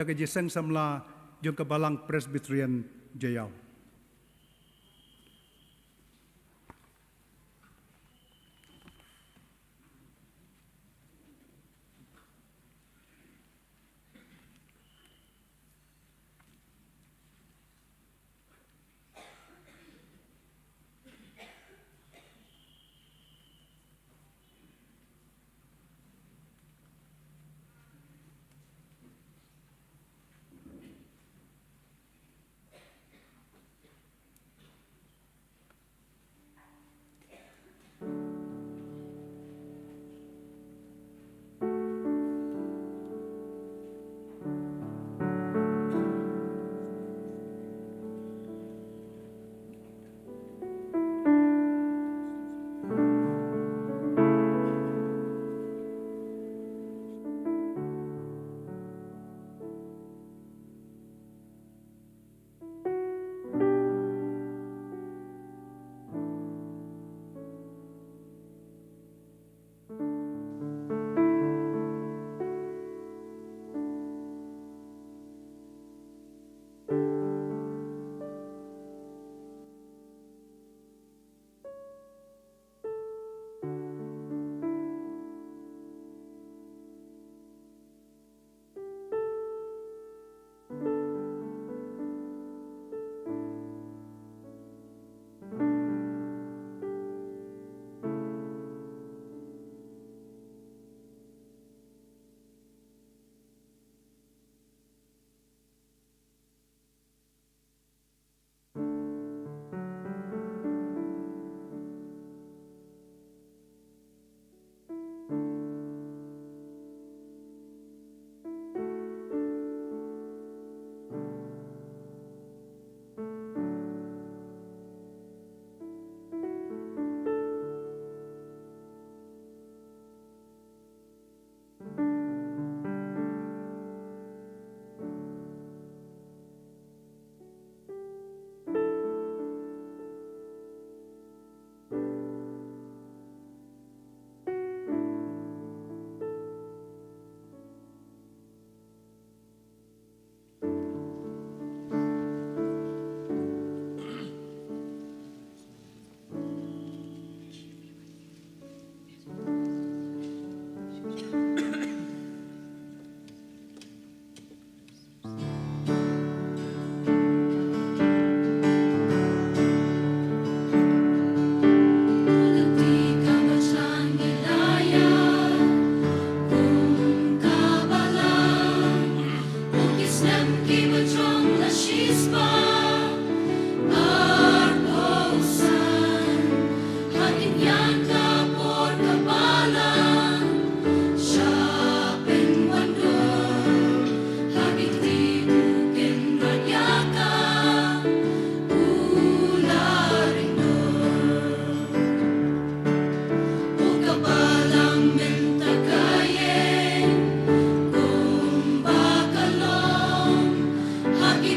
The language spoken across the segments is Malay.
ke Jeseng Samla jong ke Balang Presbyterian Jayau.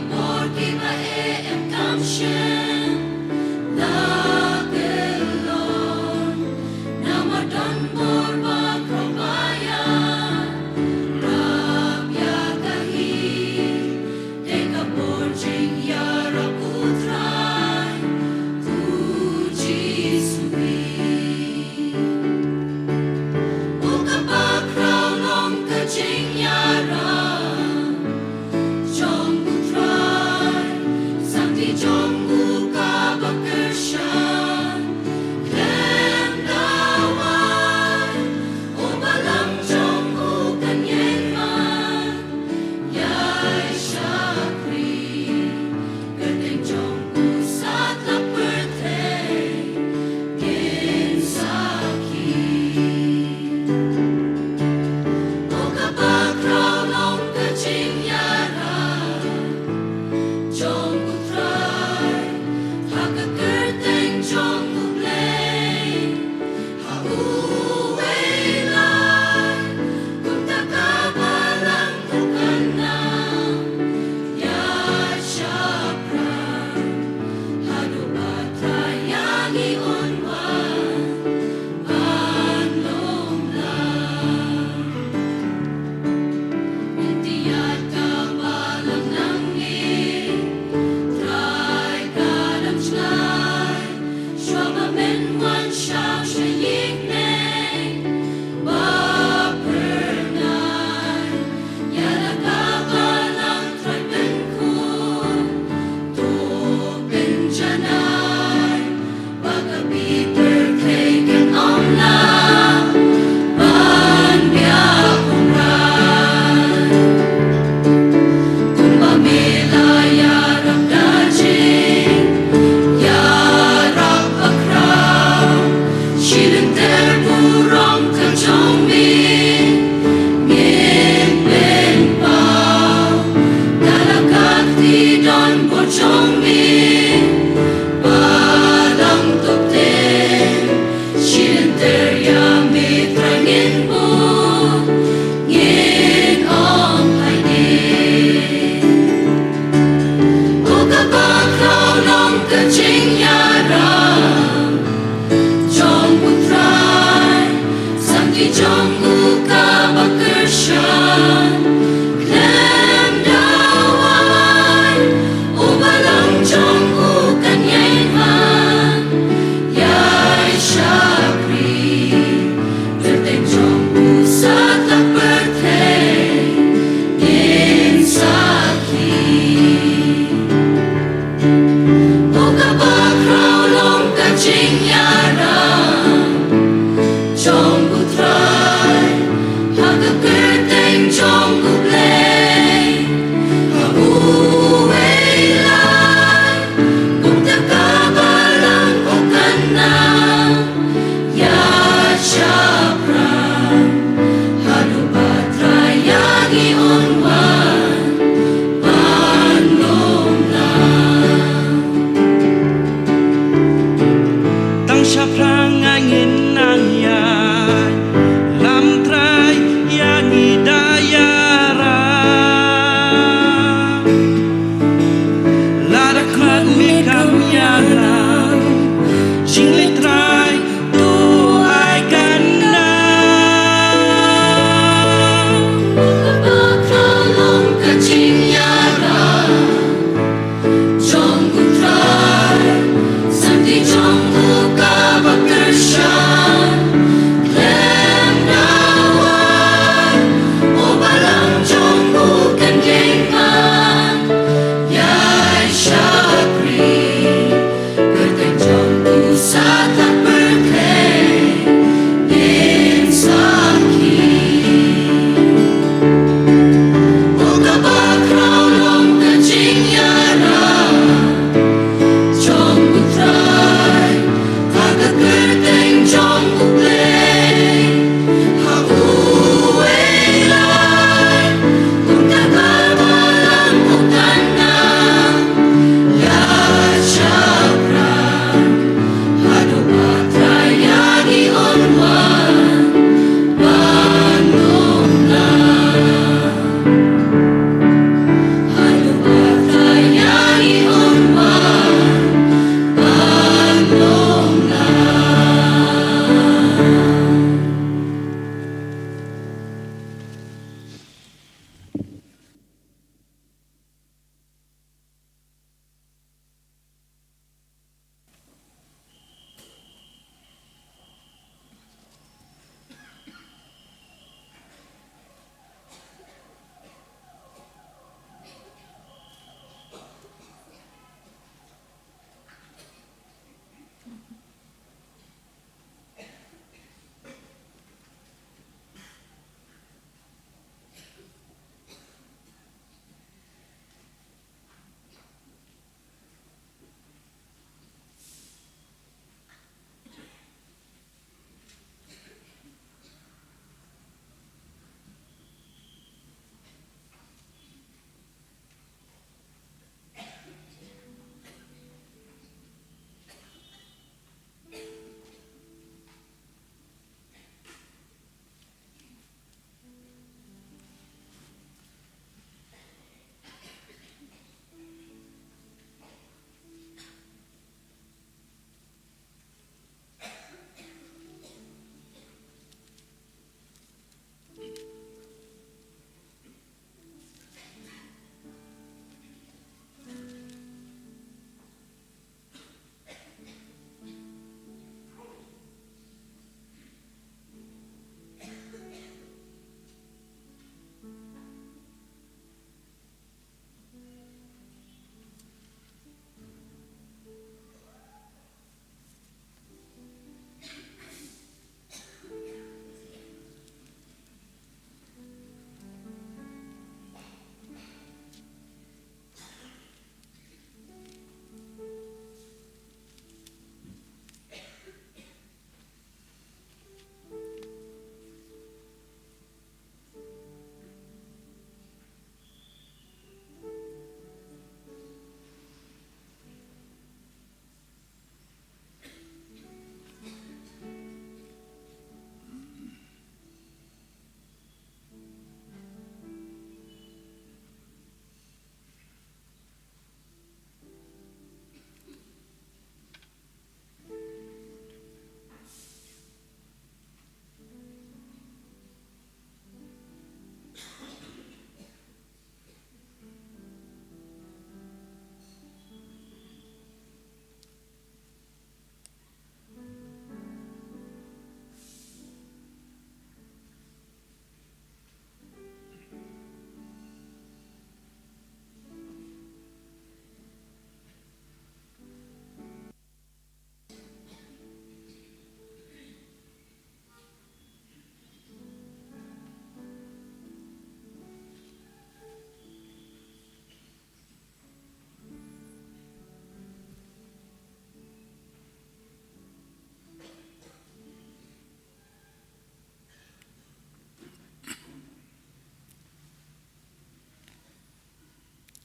Porque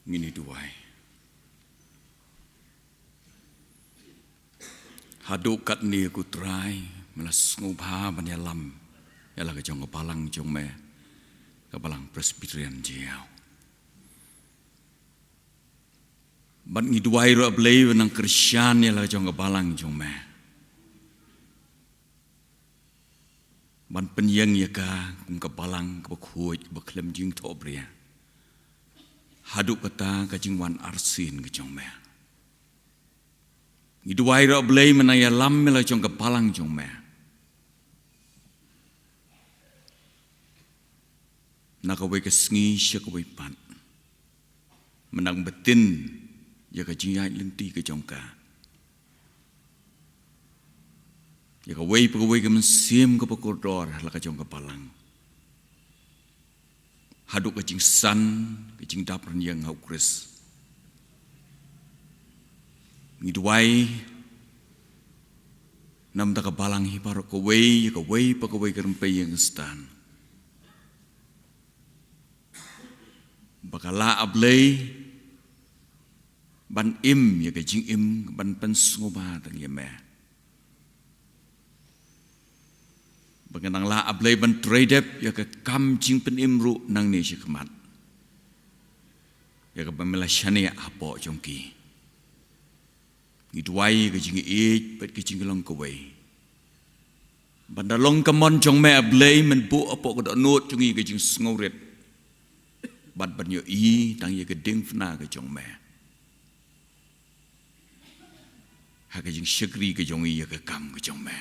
ngini duai. Haduk kat ni aku try melas ngubah banyalam ialah ke jong kepalang jong me kepalang Presbyterian jiau. Ban ngi duai ro ablei nang Kristian ialah jong kepalang jong me. Ban penyeng ya ka kum kepalang ke bakhuj baklem jing to bria. Haduk kata ka jing wan arsin ke jong me. Ngi duai ro ablei menaya lam mela jong kepalang jong me. Nakawai ke sengi syakawai pat. Menang betin ya ka jingai lenti ke jongka. Ya ka wei pegawai ke mensim ke pekodor la ka jong kepalang. Haduk ke jing san ke jing dapran yang hau kris. Ngiduai nam ta kepalang hi parok ke wei ya ka wei pegawai ke rempai yang stan. Bakala ablei ban im ya ke jing im ban pen ngoba tang ya me. Baganang la ablei ban tradep ya ke kam jing pen im ru nang ni syikmat. Ya ke pamela syane apo jongki. Ngiduai ke jing e pet ke jing long kawai. Bandalong kamon jong me ablei men bu apo ko not jongi ke jing ngauret. Bat banyo i tang ye gedeng fna ke jong me. Ha ke jing syakri ke jong i ye ke kam ke jong me.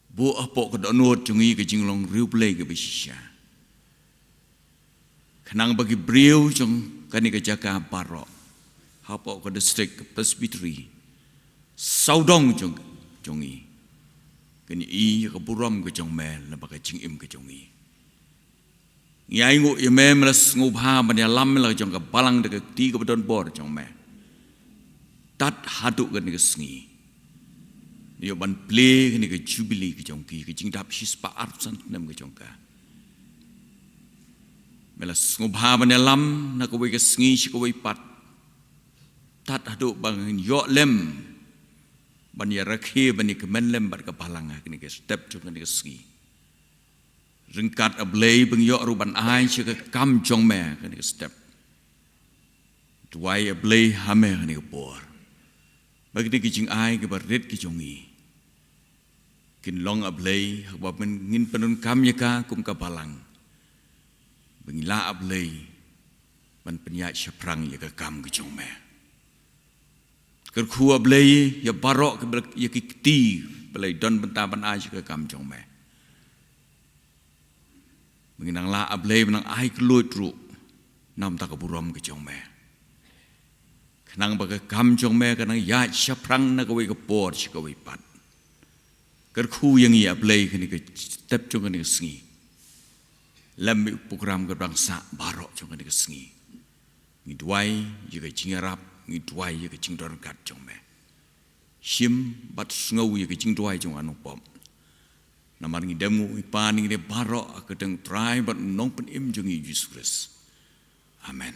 Bu apok ke donot jong i ke jing long riu play ke bisya. Kenang bagi beliau jong kani ke jaka barok. Ha apok ke distrik ke Presbytery. Saudong jong i. Kani i ke buram ke jong me la bagi jing im ke jong i. Ngai ngu yeme melas ngubha banya lam la jong ka balang de ti ka bedon bor jong me. Tat haduk kan ke sengi. Yo ban play kan ke jubilee ke jong ki ke jing dap his pa arsan nam ke jong ka. Melas ngubha banya lam na ko ke sengi si ko pat. Tat haduk bang yo lem banya rakhe bani ke men lem bar ka balang kan ke step jong kan ke sengi. Ringkat ablei bengyok ruban ai syaka kam jong me kan ke step. Duai ablei hame kan ke bor. Bagi ni jing ai ke barit ke jongi. Kin long ablei hak men ngin penun kam ya ka kum ka balang. Bengila ablei ban penyat syaprang ya ka kam ke jong me. Kerku ablei ya barok ke ya kiti belai don bentaban ai syaka kam jong me. Menginang la ablei menang ai keluit ru nam tak buram ke jong me. Kenang baga kam jong me kenang ya syaprang na kawai ke por si kawai pat. Kerku yang ia ablei kini ke step jong kini ke sengi. Lam program ke bangsa barok jong kini ke sengi. Ngiduai ya ke jing arab, ngiduai ya ke jing dorkat jong me. Shim bat ngau ya ke jing duai jong anu pom. Namar ngi demu ipan ngi barok akadeng try but nong pen im jongi Yesus. Amen.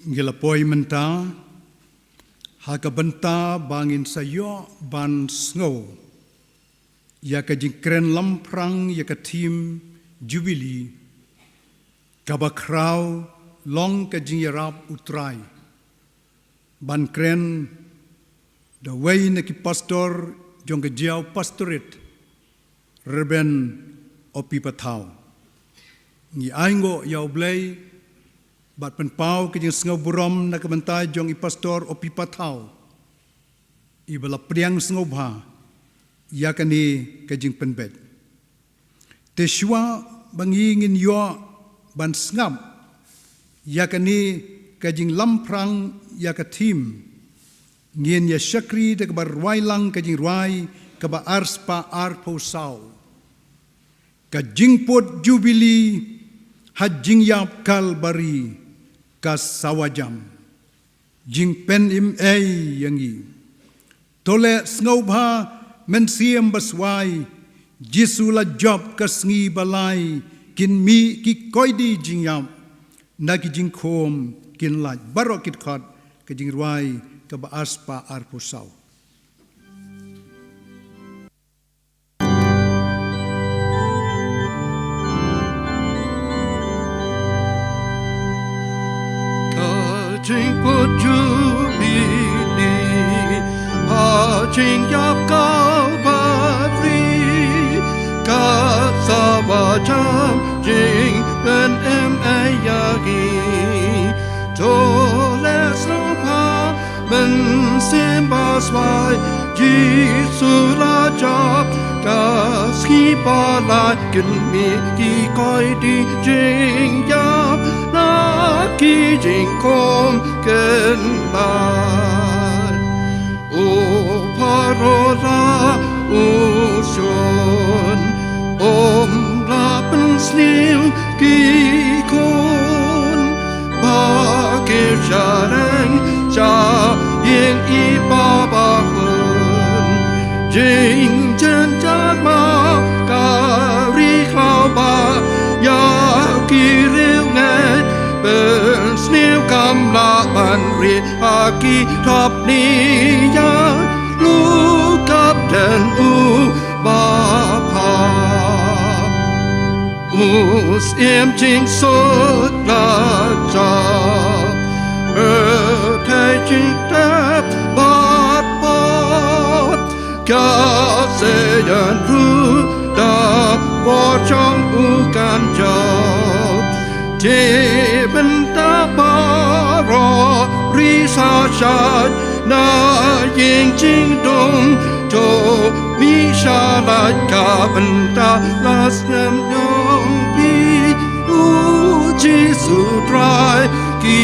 Ngila poi menta haka benta bangin sayo ban snow. Ya ka jingkren lamprang ya ka tim jubilee. Kabakraw long ka jingyarap utray. Ban kren the way na ki pastor jong ka jiaw pastorate. Reben opi pataw. Ngi aingo yaw blay bat penpau ke jing sengau buram na kebentai jong i pastor opi patau. I bala priang sengau bha yakani ke jing penbet. Te shua bangingin yo ban sengam yakani ke jing lamprang yakatim ngin ya syakri de kebar ruai lang ke jing ruai keba ars pa ar posau. ka jingpot jubili hajing yap kalbari ka sawajam jing pen im ei yangi tole snobha men siem baswai jisu la job ka sngi balai kin mi ki koidi jing yap na ki jing khom kin la barokit khat ka jing ruai ka ba aspa arpusau Jing put jubili, jing yap kalbari, kasawajam jing ben ayagi, tole slopa ben simbaswai, jisu lajab kaski balai mi ki koi di jing yap ki jing kom ken lai o parola o shon la pen slim ki kon ba ke jarang cha yin I ba ba hun jing chen cha ma ka ri khao ba ya ki riu ngat ben sneeuw kam la ban ri aki top ni ya lu kap den u ba pa us im jing so la cha thai jing tap bat pot ka se yan ru da bo trong u kan cha benta baro risa shat na ying jing dong to mi shalat ka benta las nam yong pi u jisu dry ki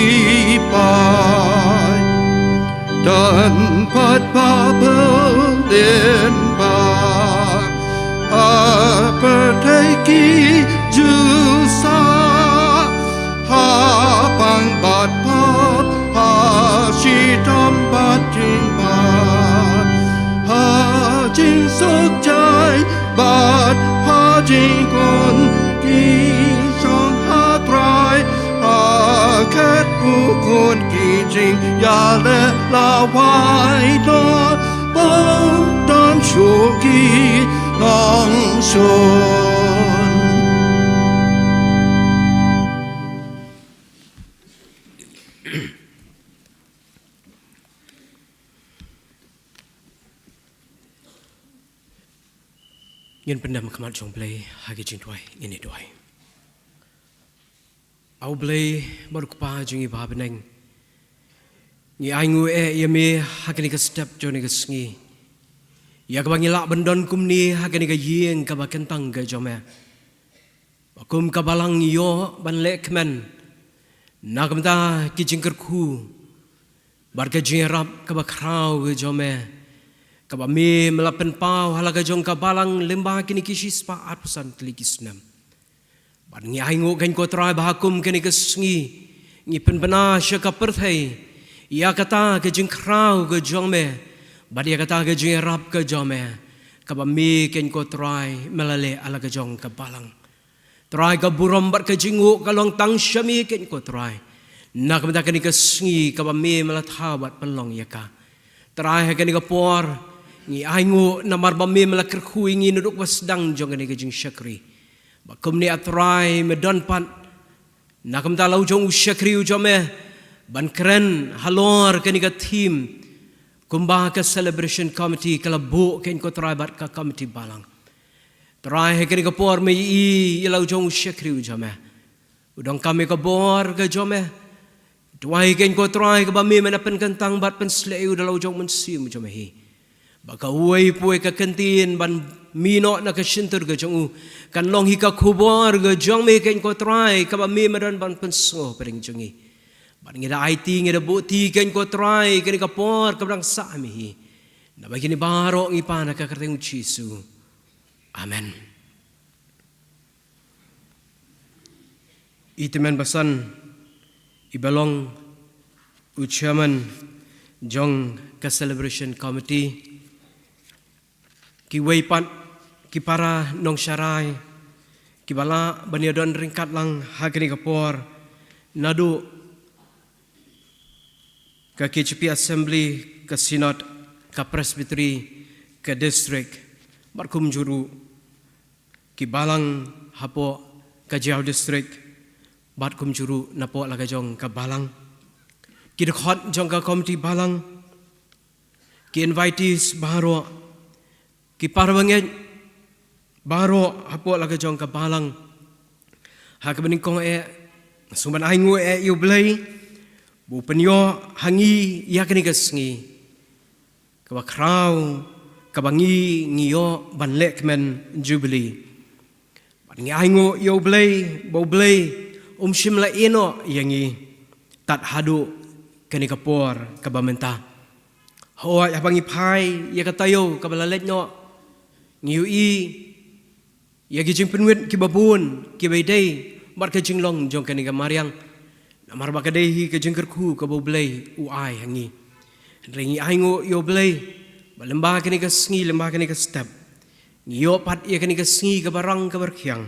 pai dan pat pa den ba per ki ju sa ha bang bat pat ha shi tam bat jing bat ha jing sok jai bat ha jing kon ki song ha trai ha ket u kon ki jing ya le la wai do bong don shu ki long shon Yen pendam kamat jong play hagi jing tuai ini tuai. Au play baru kepa jing iba beneng. Ni aingu yame hagi ni ke step joni ke sngi. Ya ke bangi lak bendon kum ni hagi ni ke yeng ke bakentang ke jome. Bakum ke balang yo ban lek men. Na kemta ki jing kerku. Bar ke jing rap ke bakrau ke jome. Kaba me melapen pau halaga jong kabalang lembah kini kisis pa arpusan teligis nam. Ban ngi aingo kan ko trai bahakum kini kesngi ngi penbena syaka perthai. Ia kata ke jing krau ke jong me. Bad ia kata ke jing rap ke jong me. Kaba me kan ko trai melale alaga jong kabalang. Trai ka burom bar ke jingu kalong tang syami kan ko trai. Nak menta kini kesngi kaba me melathabat pelong yaka. Trai kini ka por ngi aingu namar bami melakir khu ingi nuduk wasdang jong ni gajing syakri bakum ni atrai medon pan nakam talau jong syakri ujome ban keren halor kani ka team kumba ka celebration committee kala bu ken ko trai bat ka committee balang trai kani ka por me I ilau jong syakri ujome udang kami ka bor ka jome tuai ken ko trai ka bami menapen kentang bat pen sleu dalau jong mensim ujome hi baka uai puai ka kentin ban mino na ka shintur ga jong kan long hi ka khubor ga jong me ken ko try ka ba me madan ban penso pering jongi ban ngi da IT ngi da buti ken ko try ken ka por ka brang sa mi hi na ba kini baro ngi pa na ka kerteng Jesu amen Itemen basan ibalong chairman jong ka celebration committee ki weipat ki para nong syarai ki bala baniadon ringkat lang hagani kapor nadu ka KCP assembly ka synod ka presbytery ka district barkum juru ki balang hapo ka Jiao district bat kum juru napo laga jong ka balang ki dekhot jong ka komiti balang ki invitees baro ki parwangen baro hapo laga jong ka balang ha ka bening kong suman aingu yu blai bu penyo hangi yakni kasngi ka kraw ka bangi ngiyo banlek men jubilee bat ngi aingu yu blai bo blai shimla ino yangi tat hadu kani kapor kabamenta hoa yabangi pai ya katayo kabalalet no ngiu i ya gijing penwit kibabun kibaidei bar ka jinglong jong kani gamariang namar ba kadei hi ka jingkerku ka boblei uai hangi ringi aingo yo blei balemba kani ka sngi lemba kani ka step ngiyo pat ya kani ka sngi ka barang ka berkhiang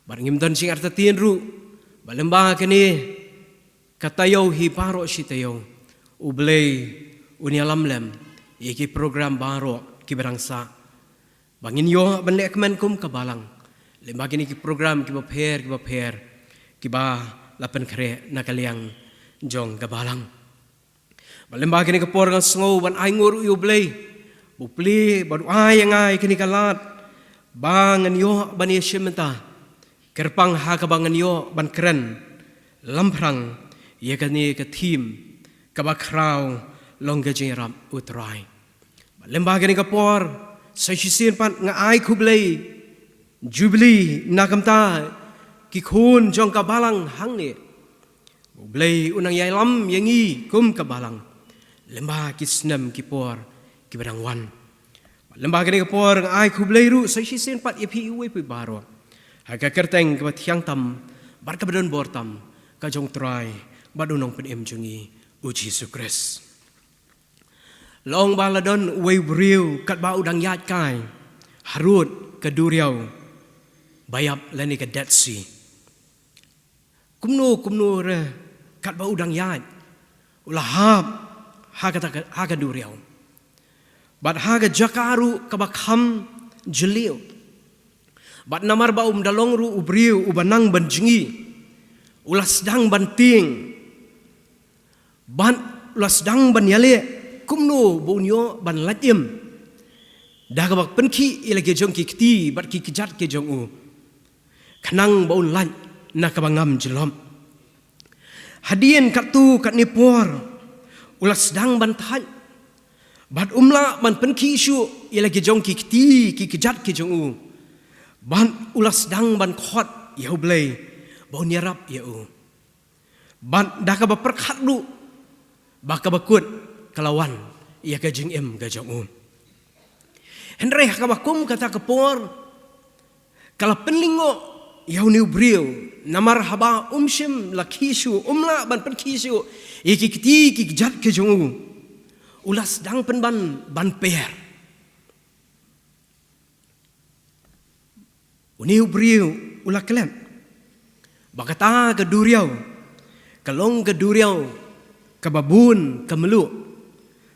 bar ngimdan sing arta tien ru balemba kini katayo hi paro sitayo ublei unialam lem iki program baro ki berangsa bangin yo banlek menkum kabalang lemba kini ki program ki bapher ki ba lapen kre nakaliang jong kabalang balemba kini kapor ngang sngo ban aingur ublei bupli baru ay kini kalat bangan yo bani shimenta kerpang ha kabangan yo ban keren lamprang ye kani ka team ka bakraw long ga jiram utrai lemba gani kapor sa shisin pan nga ai kublei jubilee nakamta ki khun jong ka balang hangni blei unang yai lam yangi kum ka balang lemba ki snam ki por ki barang wan lemba gani kapor nga ai kublei ru sa shisin pat epi uwe pi baro Haka kerteng kebat hiang tam, bar kabadon bortam, kajong try, badunong penem jungi uji sukres. Long baladon way briu kat ba udang yat kai, harut kaduriau, bayap lani ka Dead Sea. Kumno re kat ba udang yat, ulahap haka duriau. Bat haga jakaru kabakham jeliu. Bat namar ba dalong ru ubriu ubanang banjingi ulas dang banting ban ulas dang ban yale kumno bunyo ban latim daga bak penki ilage jong ki kti bat ki kijat ke jong u kanang baun lan nakabangam jelom hadien katu kat nipor ulas dang ban tan bat umla ban penki shu ilage jong ki kti ki kijat ke jong u ban ulas dang ban khot yau blei bau nyarap yau ban dah ka perkhat du baka bakut kelawan ia ka jing em ga jong henre ka bakum kata kapor kala penlingo yau niu brio namar haba shim lakhisu umla ban penkhisu iki kiti ki jat ke jong ulas dang pen ban per Uniu briu ulah kelem. Bakata ke duriau. Kalong ke duriau. Kababun ke melu.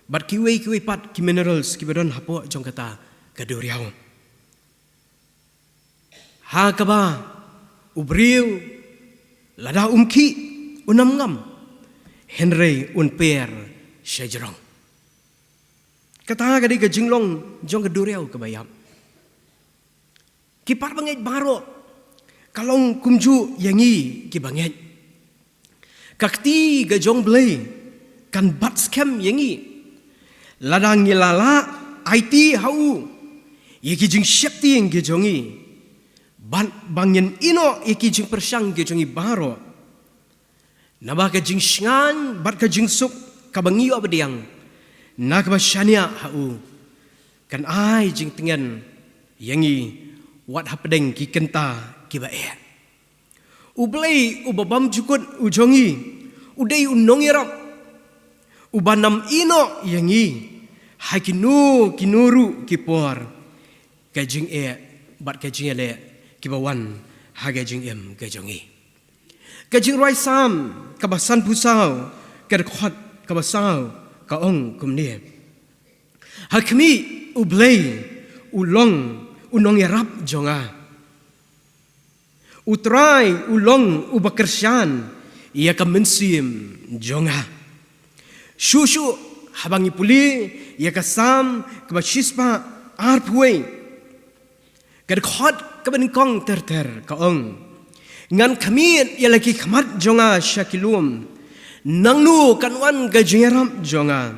Bat kiwi pat ki minerals ki badon hapo jong kata ke duriau. Ha kaba ubriu lada umki unam ngam. Henry unper syajarong. Kata kadi ke jinglong jong ke duriau ke bayam. Kipar banget baro kalong kumju yangi ki banget kakti gajong blei kan bat scam yangi ladang yelala IT hau yeki jing syakti yang gejongi ban bangyen ino yeki jing persang gejongi baro nabah ka jing shngan bat ka jing suk kabangi abdiang nak basyania hau kan ai jing tengen yangi wat hapdeng ki kenta ki bae Ublay ubabam jukut ujongi. Uday unong yarap. Ubanam ino yangi. Hakinu kinuru kipor. Kajing bat kajing ele kibawan hagajing kajongi. Kajing roi sam kabasan pusau kerkhot kabasau kaong kumnie. Hakmi ublay ulong unong yarap jonga. Utrai ulong ubakersyan ia kamensim jonga. Shushu habangi puli ia kasam kabashispa arpwe. Kerkhot kabeningkong ter kaong. Ngan kami ia lagi khamat jonga syakilum. Nangnu kanwan kajingerap jonga.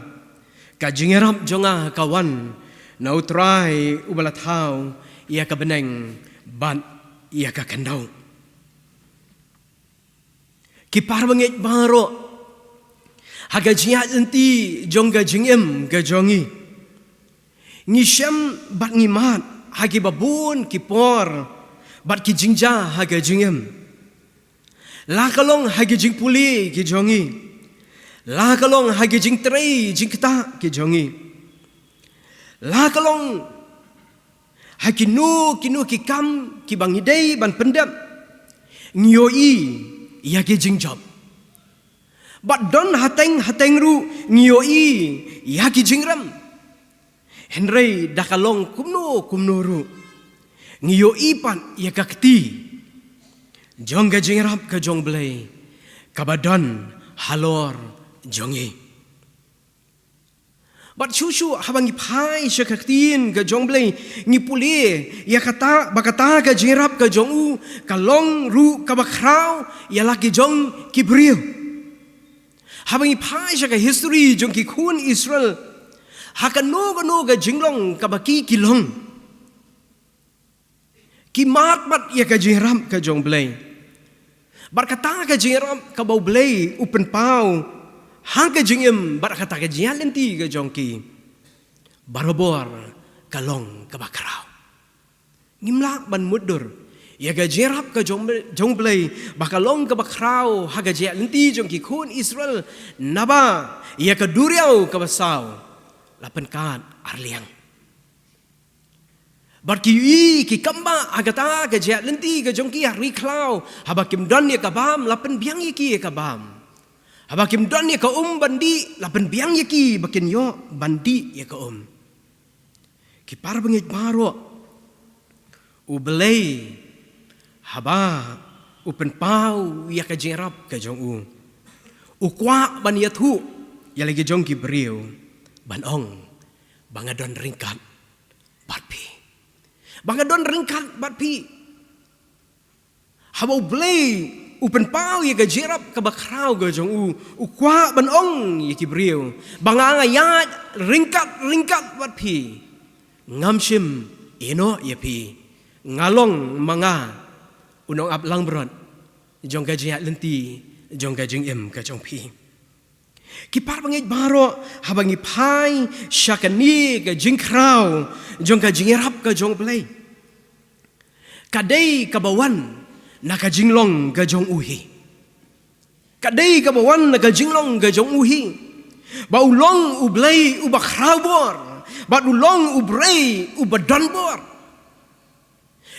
Kajingerap jonga kawan. Nautrai ubalatau ia kabeneng ban ia kakandau. Kipar bangit baro. Hagajingat enti jong kajingem kajongi. Ngisyam bat ngimat hagi babun kipor bat kijingja hagajingem. La kalong hagijing puli kijongi. La kalong hagijing tray jingkta kijongi. La kalong hakinu kikam kibangidei ban pendam. Ngiyoi ia kijing job. Bat don hateng ru ngiyoi ia kijing ram. Henry dakalong kumno ru. Ngiyoi pan ia kakti. Jong kajingrap ka jong blay. Kabadan halor jongi. Bat shushu habang ipai syakaktin ka jong blay. Ngipuli ia kata bakata kajingrap ka jong u. Kalong ru kabakraw ia laki jong kibriyo. Habang ipai syaka history jong kikun Israel. Hakano ka jinglong kabaki kilong. Kimat bat ia kajingrap ka jong blay. Barkata ka jingrap ka bau blay upen pau. Hang ka jingem barkata ka jingalenti ka jongki. Barobor kalong ka bakraw. Ngimlak ban mudur. Ia ka jingrap ka jong blay bakalong ka bakraw haga jingalenti jongki kun Israel naba ia ka duriaw ka basaw. Lapan kat arliang. Barki ki kamba agata ka jia lenti ka jongki hari klau habakim don ya kabam lapan biang yaki kabam habakim don ya ka bandi lapan biang yaki bakin yo bandi ya ka ki par bangit baro ublay haba upen pau ya ka jerap ka jong ukwa ban yathu ya lagi jongki beriu banong bangadon ringkat batpi bangadon ringkat bat pi. Habau blay upen pau ya gajerap kabakraw gajong ukwa banong ya kibriu. Bangangayat ringkat bat pi. Ngamshim ino ya pi. Ngalong mga unong ablang brod. Jong gajiyat lenti jong gajing kajong pi. Kipar bangit baro habang ipai syakani gajing kraw jong gajingirap gajong play. Kadai kabawan nakajinglong gajong uhi. Kadai kabawan nakajinglong gajong uhi. Baulong ublay ubakrawbor. Baulong ublay ubadonbor.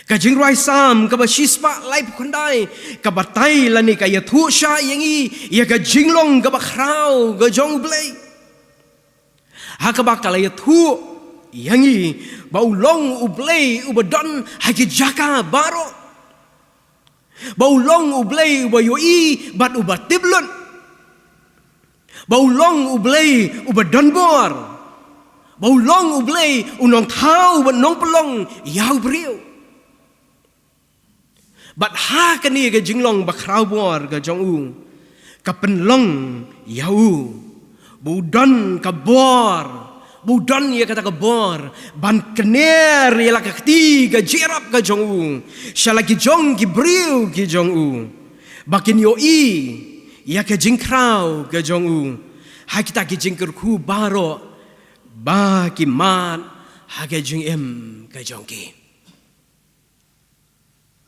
Kajing raisam kabashispa lai pukandai kabatay lani kayathu sya yangi ya kajinglong kabakraw gajong ublay. Hakabakalaiathu yangi baulong ublay ubadon hakijaka baro. Baulong ublay ubayoi bat ubatiblon. Baulong ublay ubadonbor. Baulong ublay unong tau banong pelong yaw beriu. Bat ha kani ga jinglong bakrawbor ga jong kapenlong yaw. Budon kabor. Budon ya kata kabor. Ban kener ya lakakti ga jirap ga jong Syalaki jong gibriu ki jong Bakin yoi ya ka jingkraw ga jong Ha kita ki jingkerku baro. Ba ki mat ha ga jing ga jong ki.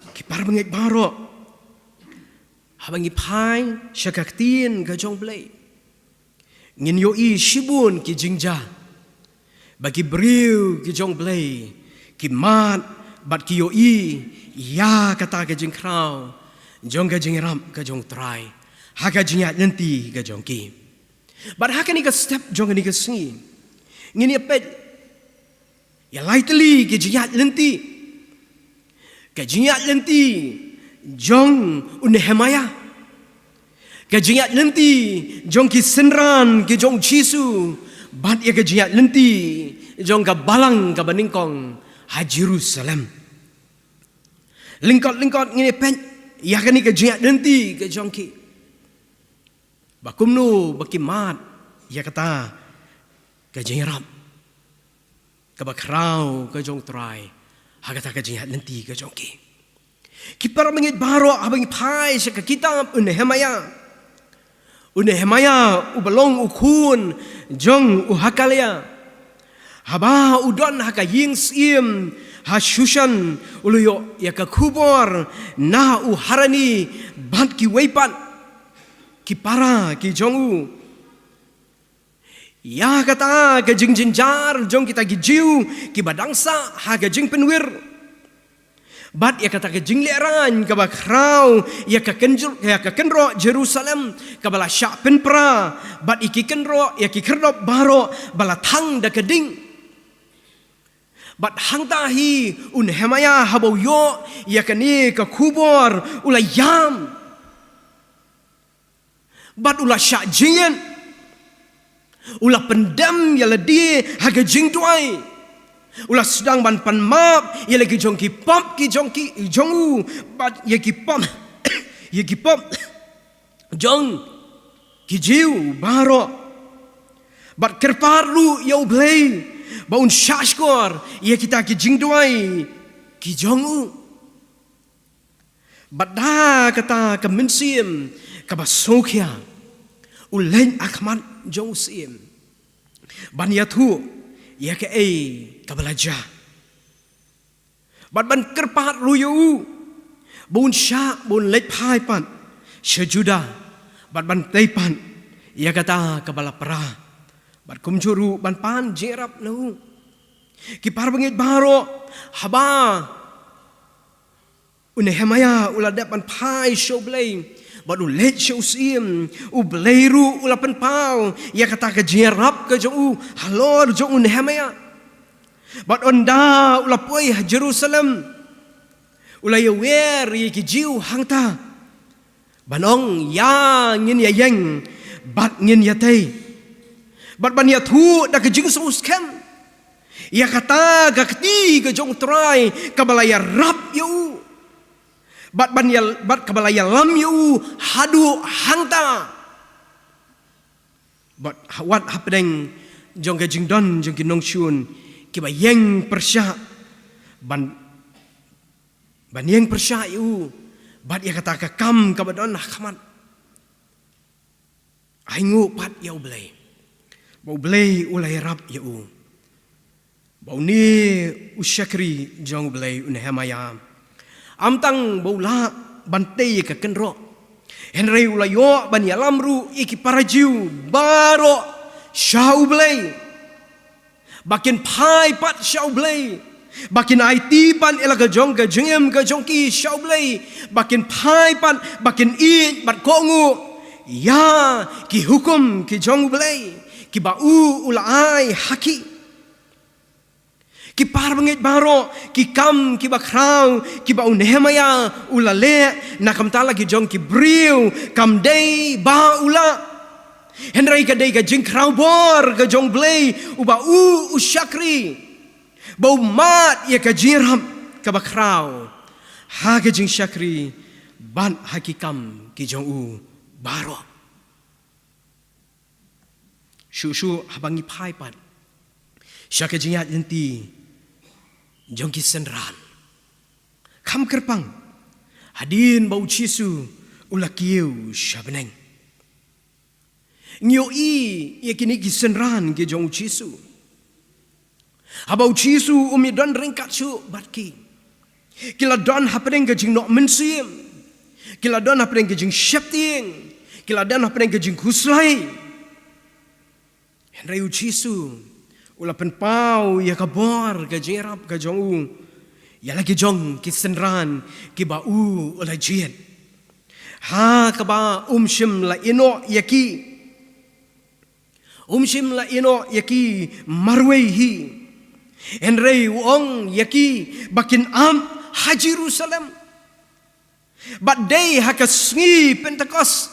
Kipar bangit baro habangi pai syakaktin ka jong blay ngin yo i shibun ki jingja bagi briu ki jong blay ki mat bat ki yo i ya kata ka jing krau jong ka jing ram ka jong try haka jingya lenti ka jong ki bat haka ni ka step jong ni ka singi ngin ya pet ya lightly ki jingya lenti ka jingya lenti jong Nehemia ka jingya lenti jong ki senran ki jong Jisu bat ya ka jingya lenti jong ka balang ka baningkong ha Jerusalem lingkot ngini pen ya ka ni ka jingya lenti ka jong ki bakumnu bakimat ya kata ka jingrap ka bakrau ka jong try ha kata ka jingya lenti ka jong ki para mengit baro abang pai sa kitab Nehemia ubalong ukun jong uhakalya haba udon haka ying sim ha shushan uluyo ya ka kubor na uharani bat ki weipan ki para ki jongu ya kata ka jing jinjar jong kita gijiu ki badangsa ha ka jing penwir bat ya kata ke jingleran ka bakrau ya ka kenro Jerusalem ka bala syak penpra bat iki kenro ya ki kerdop baro bala thang da keding bat hangtahi Nehemia habau yo ya kani ka kubor ula yam bat ula syak jingen ula pendam ya ledi haga jingtuai ulah sedang ban pan map ia lagi jong ki pop ki jong ki jongu bat ya ki pop ya ki pop jong ki jiu baro bat kerparu ya ublei baun shashkor ia kita ki jingduai ki jongu bat da kata ka mensim ka basokia ulen akman jong sim ban ya thu ya ke kabalaja bat ban kerpat ruyu bun sha bun lek pai pan sejuda bat ban teipan ya kata kabala pra bat kumjuru ban pan jerap nu ki par bangit baro haba Nehemia uladap ban pai shoblay bat ulet show sim ubleiru ulapan pau ya kata ka jerap ka jong halor jong Nehemia bat onda ulapoi Jerusalem ulay wer ki jiu hangta banong ya ngin ya yang bat ngin ya tei bat ban ya thu da ka jing sus kem ya kata ka kti ka jong try ka balaya rap yu bat ban ya bat ka balaya lam yu hadu hangta bat wat hapdeng jong ka jing don jong ki nong shun kiba yang persya ban yang persya yu bat ya kata ka kam ka badon kaman aingu pat ya ublei bau blei ulai rap ya u bau ni usyakri jong ublei Nehemia amtang bau la bantei ka kenro henry ulayo ban ya lamru iki parajiu baro syau ublei bakin pai pat shaublay bakin IT pan ela ka jong ka jengem ka jong ki shaublay bakin pai pan bakin I bat kongu ya ki hukum ki jong blay ki bau ulai haki ki par bangit baro ki kam ki bakrau ki bau Nehemia ulale nakam tala ki jong ki briu kam dei ba ula Henry ka day ka jing kraubor ka jong blay uba usyakri bau mat ya ka jiram ka bakraw ha ka jing syakri ban hakikam ki jong baro shu habangi pai pan syaka jing yat lenti jong ki senran kam kerpang hadin bau Jisu ulakiu shabneng Ngyo ya kini gisenran ke jong Jisu. Habau Jisu don ringkat su batki. Kila don hapedeng ke jing nok mensim. Kila don apa yang kejing syapting. Kila don apa yang kejing kuslai. Henry Uchisu. Ula penpau ya kabor kejing rap kejong u. Ya lagi jong kisenran kibau ula jian. Ha kaba shim la ino yaki. Shim la ino yaki marwei hi. Henry uong yaki bakin Haji Jerusalem. But day hakasngi Pentecost.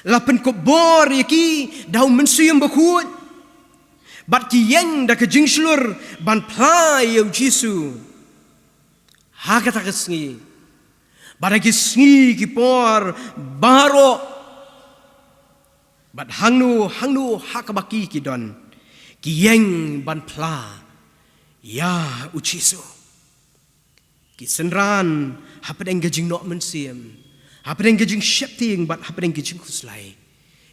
Lapen kubor yaki daw mensuyum bakut. But ki yang da kejing slur ban plai yau Jisu. Hakatakasngi. Baragi sngi ki por baro. But hangnu hakabaki ki don. Ki yang ban pla ya uchisu. Ki senran hapadeng gajing nok mensiam. Hapadeng gajing syapting but hapadeng gajing kuslai.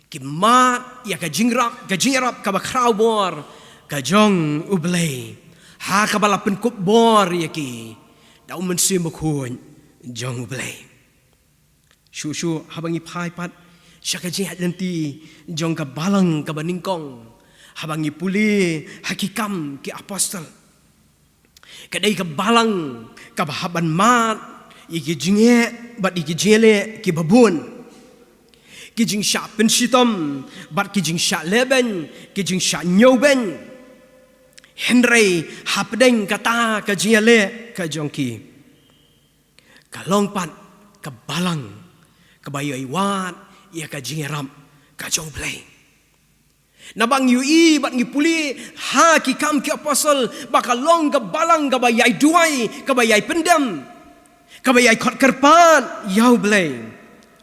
Ki mat ya gajing rap kabakrau bor kajong ublay. Ha kabalapen kup bor ya ki. Daw mensiam bakun jong ublay. Shu habangi pai pat syakajing lenti jong kabalang kabaningkong. Habangi puli hakikam ki apostol. Kadai kabalang kabahaban mat iki jinge bat iki jele ki babun ki jing sha pensitom bat ki jing sha leben ki jing sha nyoben Henry hapdeng kata ka jele ka jongki kalong pat kabalang kabayai wat ya ka jingeram ka jong play nabang yui bat ngipuli ha ki kam ki apostle bakalong kabalang kabayai duai kabayai pendam kabayai khot kerpan yau blay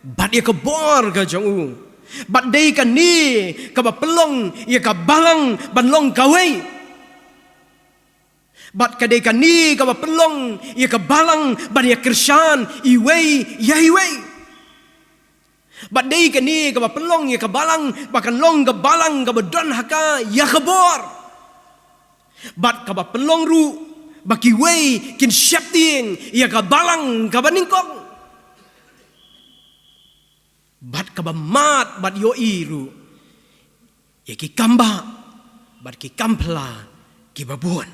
bat ya kebor ka jong u bat dei kan ni ka pelong ya ka balang ban long kawai bat ka dei kan ni ka pelong ya ka balang ban ya kersan iwei ya iwei bat dei kan ni ka pelong ya ka balang bakan long ka balang ka don haka ya kebor bat ka pelong ru baki wei kin syapting ya ka balang ka baningkong bat ka mat bat yo iru ya ki kamba bat ki kampla ki babuan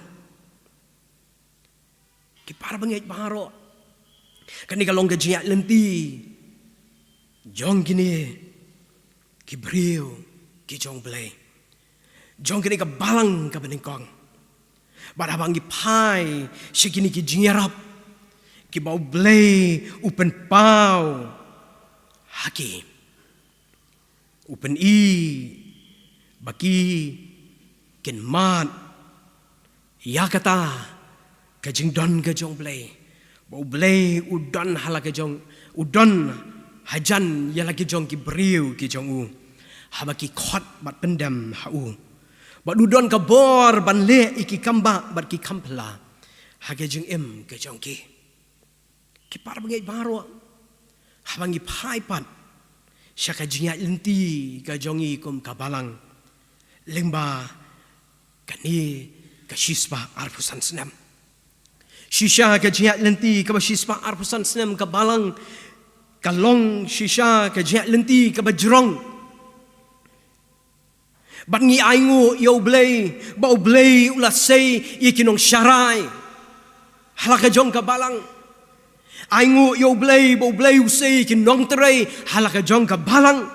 ki para bangit baro kani kalong gajiak lenti jong kini ki brio ki jong blay jong kini ka balang ka baningkong Barabang ki pai sekini ki jingerap ki bau blay upen pau haki upen i baki ken mat ya kata kajing don kajong blay bau blay udon hala kajong udon hajan ya lagi jong ki briu ki jong u habaki khot bat pendam hau bat udon ka bor ban le iki kamba bat ki kampla hage jing em ke jong ki par bangai baro habangi pai pat syaka jinga lenti ka jongi kum kabalang lengba kani ka shispa arpusan senam shisha ka jinga lenti ka shispa arpusan senam ka balang kalong shisha ka jinga lenti ka bajrong bat ngi aingu yo blay bau blay ulah sei ikinong syarai halaka jong ka balang aingu yo blay bau blay usei kinong terai halaka jong ka balang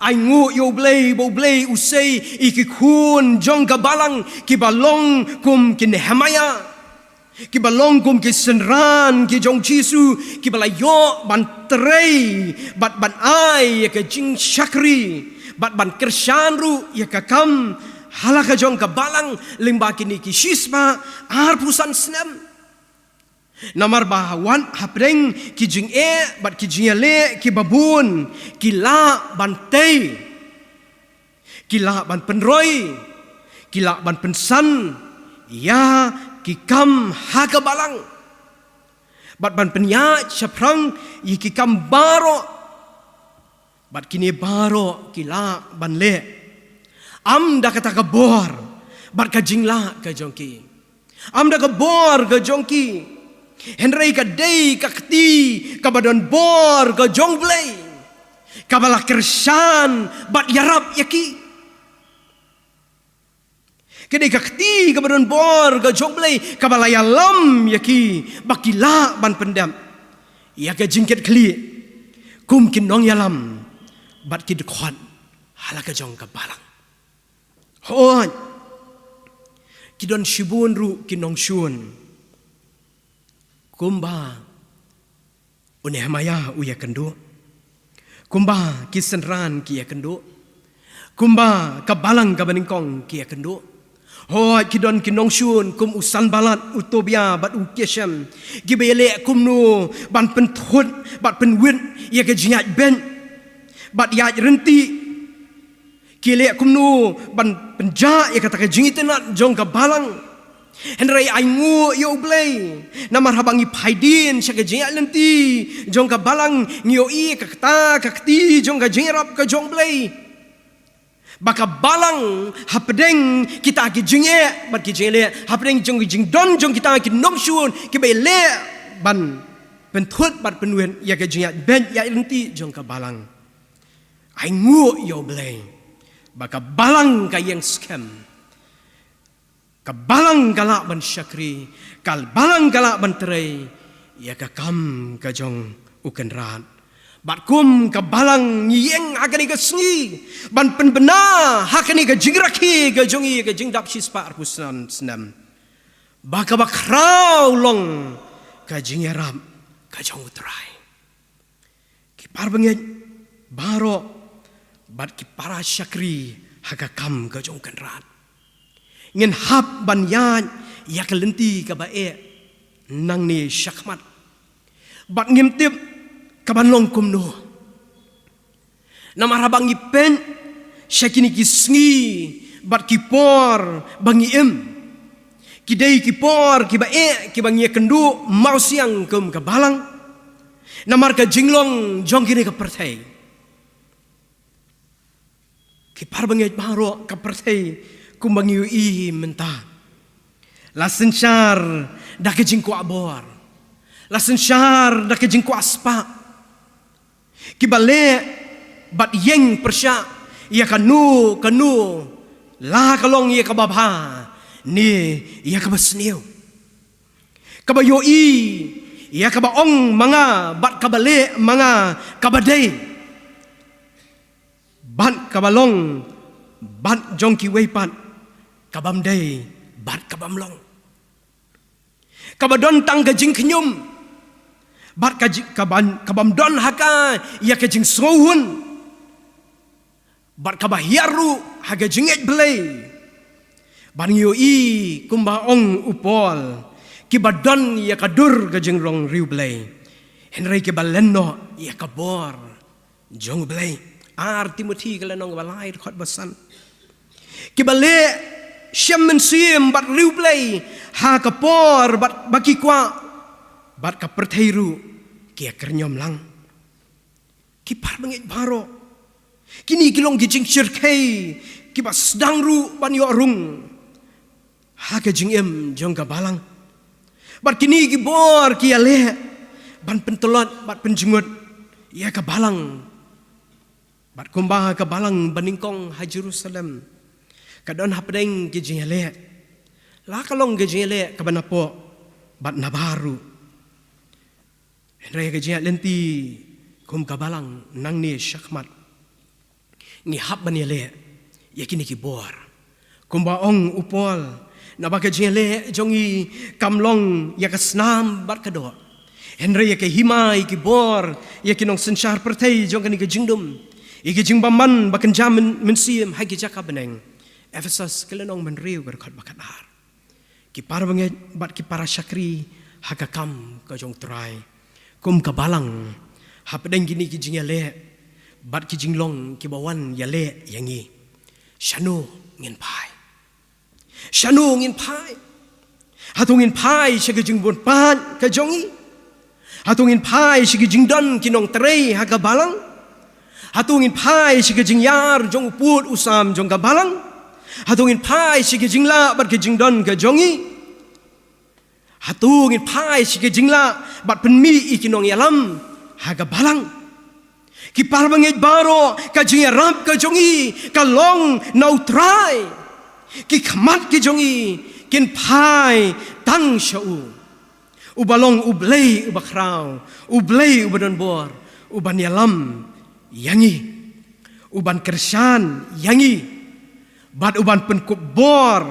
aingu yo blay bau blay usei ikikun jong ka balang ki balong kum kin hamaya ki balong kum ki senran ki jong Jisu ki balayo ban terai bat ban ai ka jing syakri bat ban kersan ru ya kakam halaka jong ka balang limba kini ki shisma arpusan senam namar bahawan hapreng ki jing bat ki jingale ki babun ki la ban tei ki la ban penroi ki la ban pensan ya ki kam haka balang bat ban penya chaprang yi ki kam baro bat kini baro kila ban le am da kata ka bor bat ka jingla ka jongki am da ka bor ka jongki Henry ka day ka kti ka badon bor ka jongblay ka bala kersan bat yarap yaki kedai ka kti ka badon bor ka jongblay ka bala yalam yaki bakila ban pendam ya ka jingket kli kum kin nong yalam bat ki dekhon hala ka jong ka balang hon ki don shibun ru ki nong shun kumba uneh maya uya kendo kumba kisenran kia kendo kumba kabalang kabaningkong kia kendo hoi kidon kinong shun kum usan balat utobia bat ukesem gibele kumnu ban penthut bat penwin ya ke jiat ben bat ya renti kile kumnu ban penja ya kata ke jingitenat jong kabalang Henry aingu yo blay namar habangi paidin syaga jeng lenti jong ka balang ngio I kakta kakti jong ka jengrap ka jong blay baka balang hapdeng kita ki jenge bat ki jele hapdeng jong jing don jong kita ki nomshun ki bele ban penthut bat penwen ya ka jeng ben ya lenti jong ka balang aingu yo blay baka balang ka yang scam kabalang galak ban syakri kal balang galak ban terai ya ka kam ka jong uken rat bat kum kabalang yeng agani ka sngi ban penbena hakani ka jingraki ka jongi ka jingdap sispa arpusan senam baka bakrau long ka jingerap ka jong utrai ki parbengej baro bat ki para syakri haka kam ka jong uken rat ngin hap ban yan ya kelenti ka bae nang ni syakmat bat ngimtip ka ban long kumno namara bangi pen syakini kisngi bat kipor bangi kidai kipor ki bae ki bangi kendu mau siang kum ka balang namar ka jinglong jong kini ka pertai ki par bangi baro ka pertai kumbangi I mentah lasen syar dah kejing ku abor lasen syar dah kejing ku aspa kibale bat yeng persya ia kanu lah kalong ia kababha ni ia kabasniu kabayo I ia kabaong mga bat kabale mga kabadai bat kabalong bat jong ki weipat kabam day bat kabam long kabadon tang gajing kenyum bat kabam don haka ya kajing sohun bat kabahiaru haga jinget belay ban yo I kumba ong upol kibadon ya kadur gajing rong riu belay Henry kibaleno ya kabor jong belay Timothy kalanong balay khot basan kibale syam mensim bat riu play ha kapor bat baki kwa bat ka perthairu kia kernyom lang kipar bangit baro kini kilong gijing sirkai kiba sedang ru ban yo rung ha ka jingem jong ka balang bat kini gibor kia le ban pentolot bat penjengut ya ka balang bat kumbah ka balang baningkong ha Jerusalem kadon hapdeng ki jingele la kalong ki jingele ka banapo bat nabaru henry ka jingele lenti kum ka balang nang ni syakmat ni hap banile yakini ki bor kumba ong upol na ba ka jingele jongi kamlong ya ka snam bat kado henry ya ka himai ki bor yakinong sensyar pertai jong kan ka jingdum iki jingbaman bakan jamin mensim hagi jakabeneng Ephesus kelenong menriu berkat bakanar. Ki para banget bat ki para syakri hakakam ka jong trai. Kum ka balang hapdeng gini ki jingale bat ki jinglong ki bawan yale yangi. Shanu ngin pai. Shanu ngin pai. Hatungin pai syage jingbon pan ka jongi. Hatungin pai syage jingdon kinong trai haka balang. Hatungin pai syage jingyar jong uput usam jong ka balang. Hatungin pai si ke jingla bat ke jingdon ke jongi hatu ngin pai si ke jingla bat penmi ikinong yalam haga balang ki parbangit baro ka jing rap ka jongi ka long nau try ki khamat ki jongi kin pai tang shau ubalong ublei ubakrau ublei ubadon bor uban yalam yangi uban kersan yangi bat uban penkubor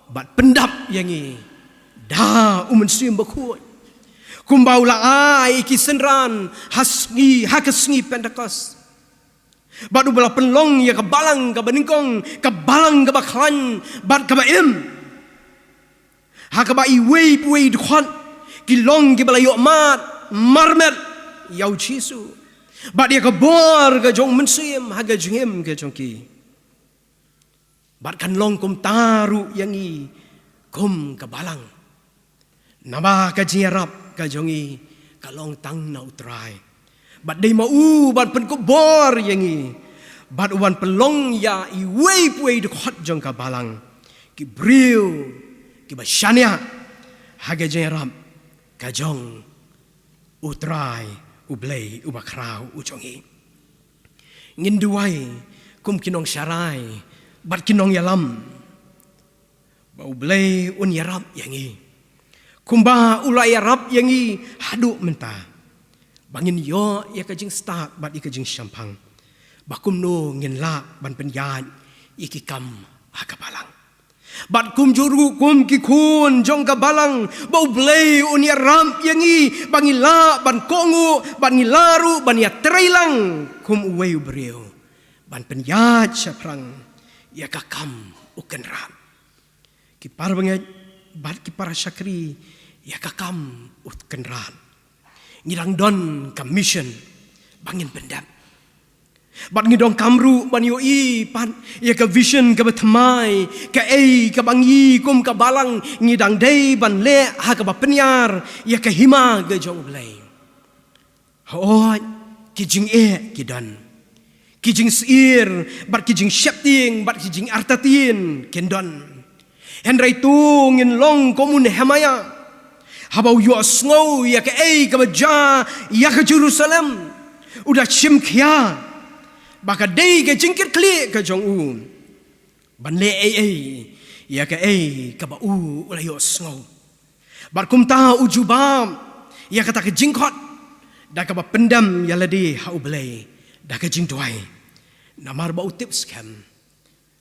bat pendap yangi da umensim bakut kumbaula ai kisenran hasngi hakesngi pentekas bat ubala penlong ya kabalang kabaningkong kabalang kabaklan bat kabaim hakaba iwei puei dukhan kilong kibala yo mat marmet yau jisu bat dia kabor ka jong mensim haga jengem ka jongki bat kan long kum taru yangi kum kabalang nama ka jiarap ka jongi ka long tang na utrai bat dei mau bat pen ko bor yangi bat uban pelong ya i wei puei de khot jong ka balang ki briu ki bashania haga jiarap ka jong utrai ublei ubakrau ujongi ngin duai kum kinong syarai bat kinong yalam ba ublei un yarap yangi kumba ulai rap yangi haduk mentah bangin yo ya kajing start bat ikajing syampang bakum no ngin la ban penyat ikikam hakabalang bat kum juru kum kikun jong kabalang bau blei unia ram yangi bangila ban kongu ban ngilaru ban ya trailang kum uwei ubreu ban penyat syaprang ya kakam uken ram kipar banget bat kipara syakri ya kakam utkenran ngirang don commission bangin pendam bat ngidong kamru ban yo i pan ya ka vision ka batmai ka ka bangi kum ka balang ngidang dei ban le ha ka penyar ya ka hima ga jong blai ho kijing kidan kijing sir bat kijing shapting bat kijing artatin kendon henry tu ngin long komun hamaya habau yo snow ya ka baja ya ka Jerusalem udah chimkia baka dei ka jingkir kli ka jong u ban le ya ka ba u ulah yo snow bar kum ta ujubam ya ka ta ka jingkot da ka ba pendam ya ladi ha ublei da ka jing tuai namar ba utip scam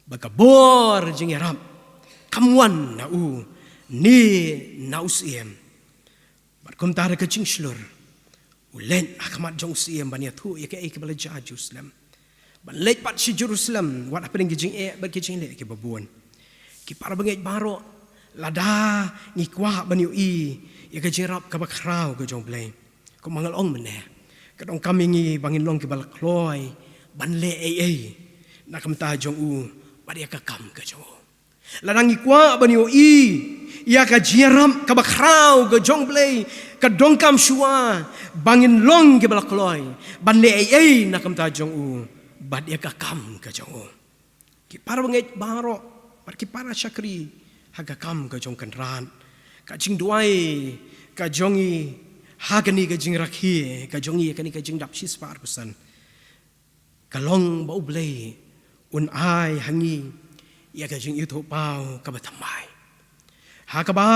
baka bor jing yarap kamuan na u ni na usiem kum tara ka jing slur ulen akamat jong siem bania thu ya ka bala Jerusalem ban lek pat si Jerusalem wat apa ding jing ba ki jing le ki babuan ki para bangit baro lada ni kwa ban yu i ya ka jirap ka bakrau ka jong blai ko mangal ong mene ka dong kami ngi bangin long ki bala kloi ban le na kam ta jong u ba dia ka kam ka jong ladang ni kwa ban yu i ya ka jiram ka bakrau ka jong blai ka dongkam shua bangin long ke balakloi ban le na kam ta jong u bad ya ka kam ka jong u ki para bangit baro par ki para syakri haga kam ka jong kanran ka jing duai ka jongi hagani ka jing rakhi ka jongi ka ni ka jing dap sis par pesan ka long bau blei un ai hangi ya ka jing itu pau ka batamai hakaba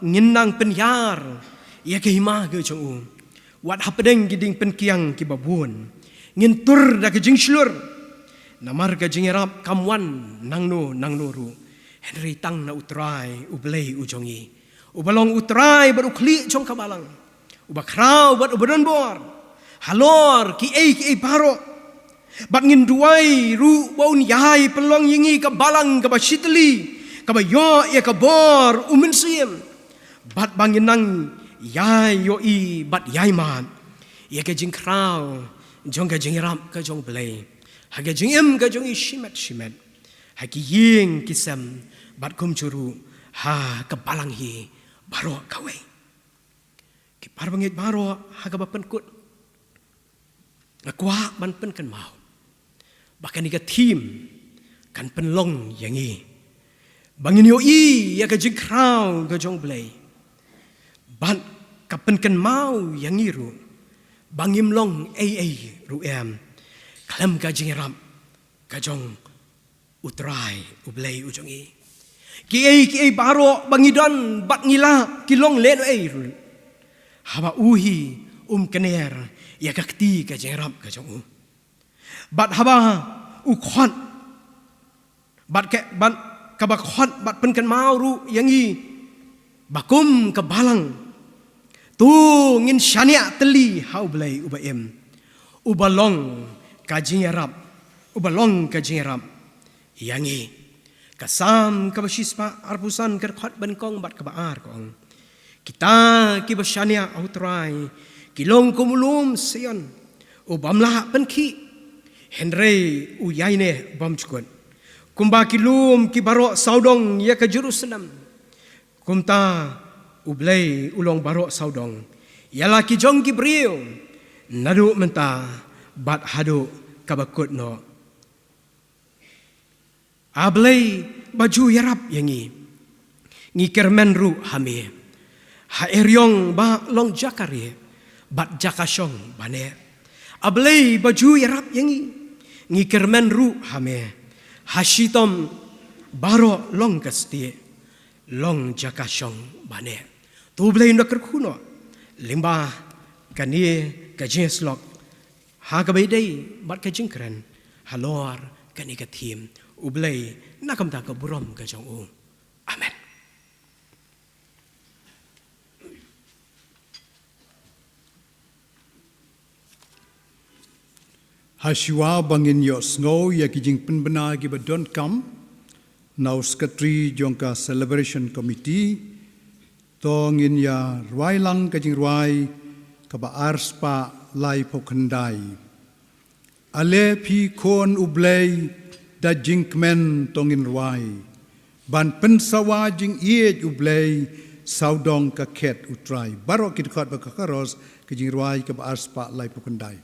nginang penyar ya ke hima ke jong wat hapedeng giding penkiang ki babun ngintur da ke jing slur namar ka jing rap kamwan nangno ru henry tang na utrai ublei ujongi ubalong utrai baru kli jong kabalang ubakrau bat ubadon bor halor ki paro bat ngin duai ru baun yai pelong yingi kabalang ka basitli kabayo ya kabor umensim bat banginang yai yo i bat yai man ya ka jing krau jong ka jing ram ka jong blai ha ka jing ka jong i shimet ha ki ying kisam bat kum churu ha ka balang hi baro kawe ki parbangit baro ha ka bapen kut akwa ban pen kan mau bahkan ka team kan penlong yangi bangin yo i ya ka jing krau ka jong blai ban kapen kan mau yang iru bangim long ruem kalam kajing ram kajong utrai ublay ujongi ki baro bangidon bat ngila kilong leno ru haba uhi kener ya kakti kajing ram kajong bat haba ukhon bat kabakhon bat penkan mau ru yangi bakum kebalang tu ngin syania teli hau belai ubaim ubalong kajing rap ubalong kajing rap yangi kasam kabasispa arpusan kerkhot benkong bat kabaar kong kita kibasyania autrai kilong kumulum sion ubamlah penki Henry uyaine bamchkun kumba kilum kibaro saudong ya ke Jerusalem kumta ublay ulong baro saudong yala ki jong Gibril nadu menta bat hadu kabakut no ablay baju yarap yangi ngikermen ru hame ha eryong ba long jakari bat jakashong bane ablay baju yarap yangi ngikermen ru hame hashitom baro long kasti long jakashong bane tu blay no kerkuno limba kanie kajeslok ha kabay day bat kajingkren halor kani katim ublay nakamta ka burom ka jong u amen. Hasiwa bangin yo snow ya kijing penbena ki badon kam now secretary jongka celebration committee tongin ya ruai lang kajing ruai kaba arspa lai pokandai ale pi kon ublay da jingkmen tongin ruai ban pensawa jing ie ublay saudong ka ket utrai baro kit khot ba kakaros kajing ruai kaba arspa lai pokandai.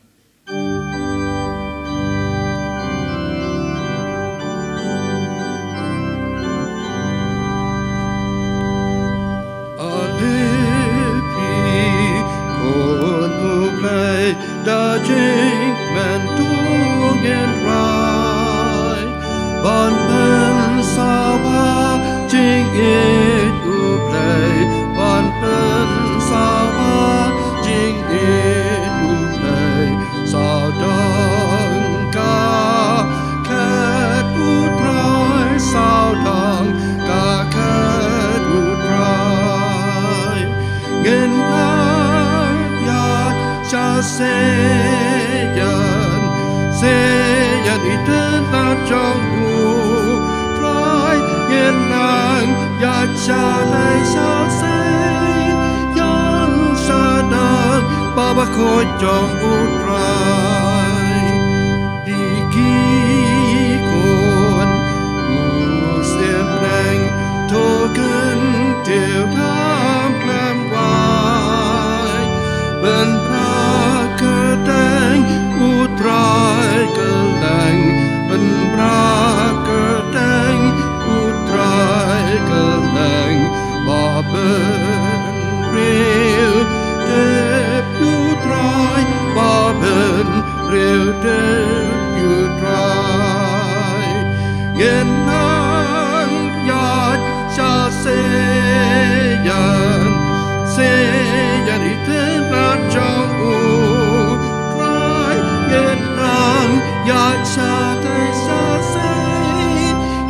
Da jingkmen tungen rai ban pen sawa jing it uplay ban pen sawa jing it uplay saudang ka ket utrai saudang ka ket utrai genai seyan itu tak jauh try yenang ya canai yang sadar baba kojong utrai dikikon muslim neng token tiap lam wai ben kedeng utrai kedeng kedeng utrai kedeng baben real dep utrai baben real dep utrai yenang yat saseyan seyan itu jauh cry yenang yat sadai sasai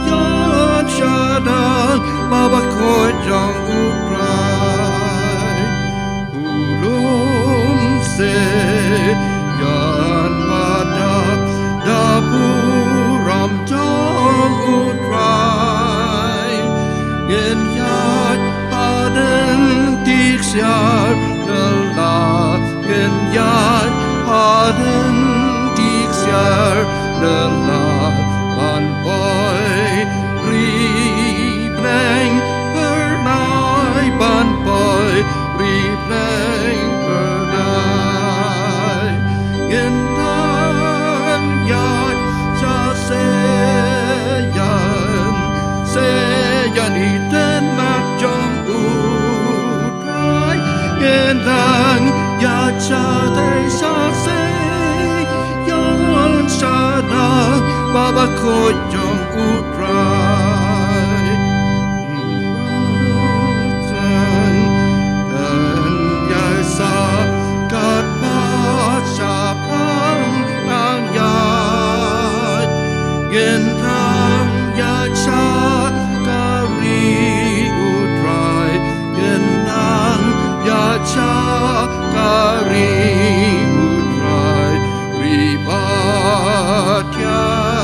yat sadang baba kojong utrai ulum se yan madap dapuram jong utrai yen yat paden tiksiar lelah yen yat paden tiksiar lelah ban boy ripleng bernai ban boy ripleng bernai yen tan yat seyan iten nak jong utrai Baba khôi trong utrai Dài xa cát bát xa prang nang dài Gen rang dài xa kari utrai Gen rang dài xa kari utrai Riba tiang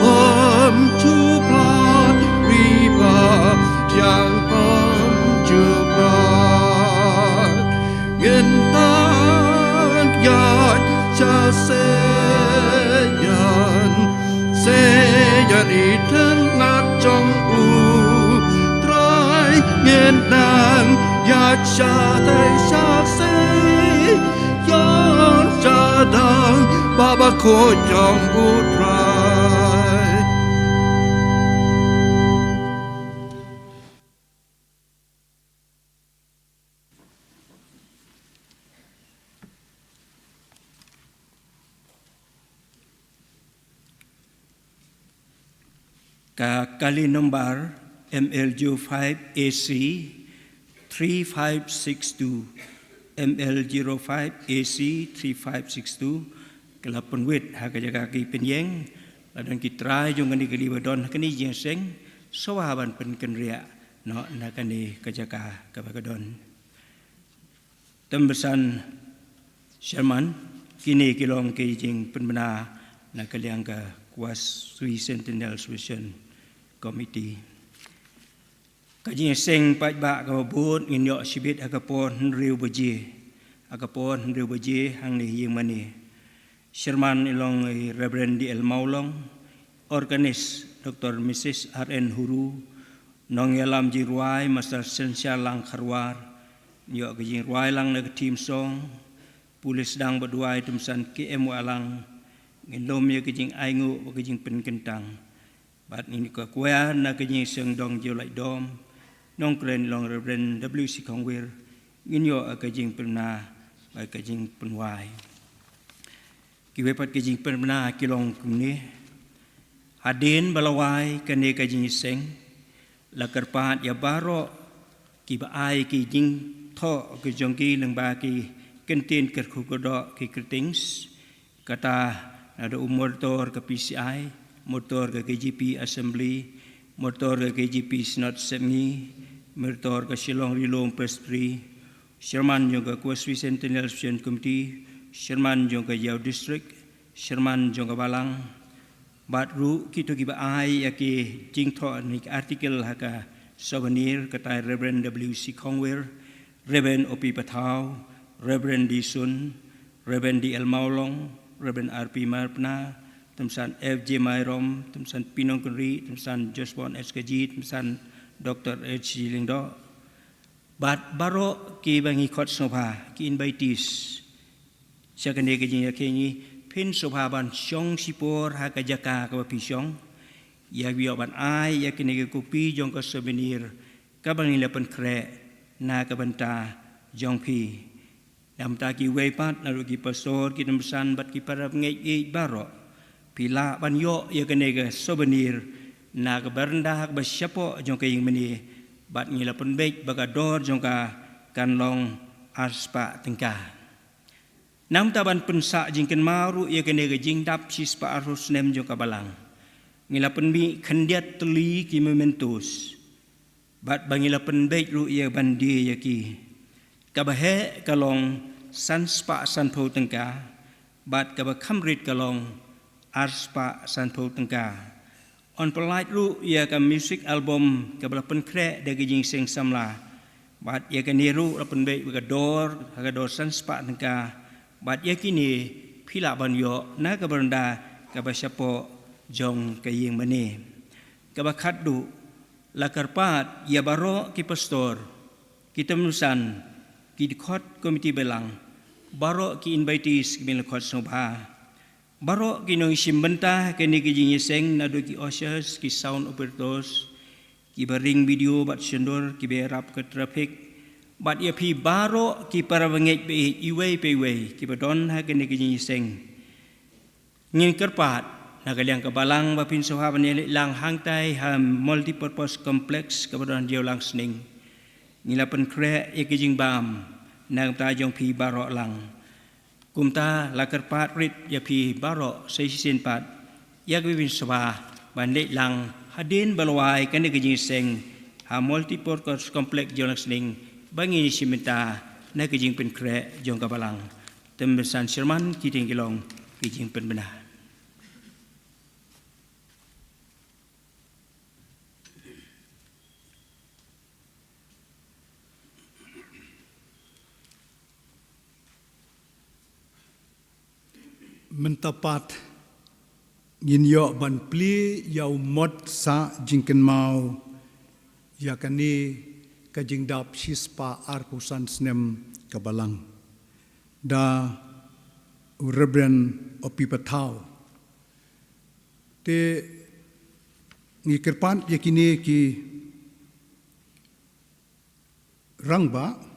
om chuplat Riba tiang om chuplat Gen tan yat cha seyan iten nat trong u trai Gen nang yat cha tay sa se yan cha dang Baba khôi trong utrai Kali nomor ML05AC 3562 ML05AC 3562 kelapun wit hakajaga ki penyeng ladan kitrai jong kani kali badon kani jenseng sawaban pen kenria no nakani kajaga kabagadon tembesan Sherman kini kilong ki jing penbena nakaliang ka kuas Sui Sentinel Solution Committee Kajing seng pat ba ka bot nginyo sibit akapon riu beji hang ni yeng mani Sherman ilong Reverend D.L. Maulong Organis Dr. Mrs. R.N. Huru Nong yalam ji ruai Master Sensya lang kharwar Nyo kajing ruai lang nag team song Pulis dang berduai tumsan KM walang Ngendom ya kajing aingu kajing penkentang Bat ini ka kuya na kajing seng dong jolai dom Nong kren long Reverend W.C. Kongwir Nginyo kajing pernah Baik kajing penwai Kiwepat kajing pernah kilong kumni Hadin balawai kane kajing seng Lakar pahat ya baro Kibaai kajing Tho kajongki lengba ki Kentin kerkukodok ki kertings Kata ada motor ke PCI, motor ke KGP Assembly, motor ke KGP Senat Semi, motor ke Shillong Rilong Prestri, Sherman juga ke Sui Sentinel Solution Committee, Sherman juga Yau District, Sherman juga Balang, Batru kita kiba ai yaki jingtho ni artikel haka souvenir kata Reverend W.C. Kongwir, Reverend O.P. Patau, Reverend D. Sun, Reverend D.L. Maulong, Reverend R.P. Marpna, temsan F.J. Mairom, temsan Pinong Kenri, temsan Joshua SKG, temsan Dr. H. Lingdo. Bat baro ki bangi kot sopa ki invitees. Sakane kejing yakengi pin sopa ban syong sipor ha kajaka ka pisong. Ya biyo ban ai yakene ke kopi jong ka souvenir ka bangi lapan kre na ka banta jong pi. Nam taki wepat naru ki pastor ki temsan bat ki para ngei baro pila ban yo ya kene ke souvenir na ka berenda hak basyapo jong ka ying meni bat ngila pun baik bagador jong ka kanlong arspa tengka nam taban pensa jingken maru ya kene ke jingdap sispa arus nem jong ka balang ngila pun bi khandiat teli ki mementus bat bangila pun baik ru ya bandi ya ki kabahe kalong sanspa sanpo tengka bat kabakamrit kalong arspa sanpo tengka on pelait ru ia ka music album kabala penkre dagi jing seng samla bat ia ka niru lapen be gador sanspa tengka bat ia kini pila banyo na kabaranda kabasyapo jong kaying mani kabakaddu lakarpat ia baro ki pastor kita menusan ki dikot komiti belang baro ki invitees ki melakot sobha baro ki nong simbenta kini ki jinyeseng nado ki ushers ki sound operators ki baring video bat sendor ki berap ke traffic bat ia pi baro ki para bangit be iway pe way ki badon ha kini ki jinyeseng ngin kerpat Nagaliang kabalang bapin sohaban ni lang hangtai ham multipurpose complex kabadan dia lang sning. Ngilapan kre ikijing bam nang tajong pi barok lang. Kumta lakar pat rit ya pi barok seisisin pat. Ya bapin soha ban ni lang hadin balwai kan ikijing seng ham multipurpose complex dia lang sning. Bangi ni simenta na kijing pen kre jong kabalang. Tembesan Sherman kiting kilong kijing pen benar. Mentapat ngin yo ban pli yau mod sa jingken mau yakani kajing dap sispa arpusan snem kabalang da Reverend Opi Patau te ngikirpan yakini ki rangba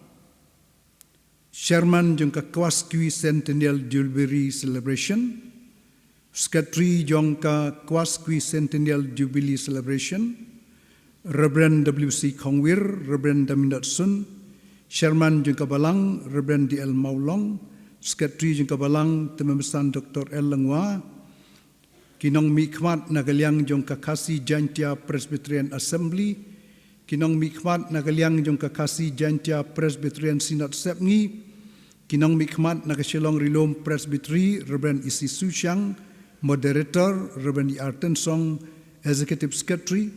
Chairman jong ka Kwaskui Centennial Jubilee Celebration, Secretary jong ka Kwaskui Centennial Jubilee Celebration, Reverend W.C. Kongwir, Reverend Daminat Sun, Chairman jong ka Balang, Reverend D.L. Maulong, Secretary jong ka Balang, Tememesan Dr. L. Langwa, Kinong Mikmat Nagaliang jong ka Kasi Jantia Presbyterian Assembly, Kinong Mikmat Nagaliang jong ka Kasi Jantia Presbyterian Synod Sepngi, Kinong Mikmat Nagasilong Rilom Presbytery, Reverend Isi Susyang, Moderator, Reverend E.R. Tensong, Executive Secretary,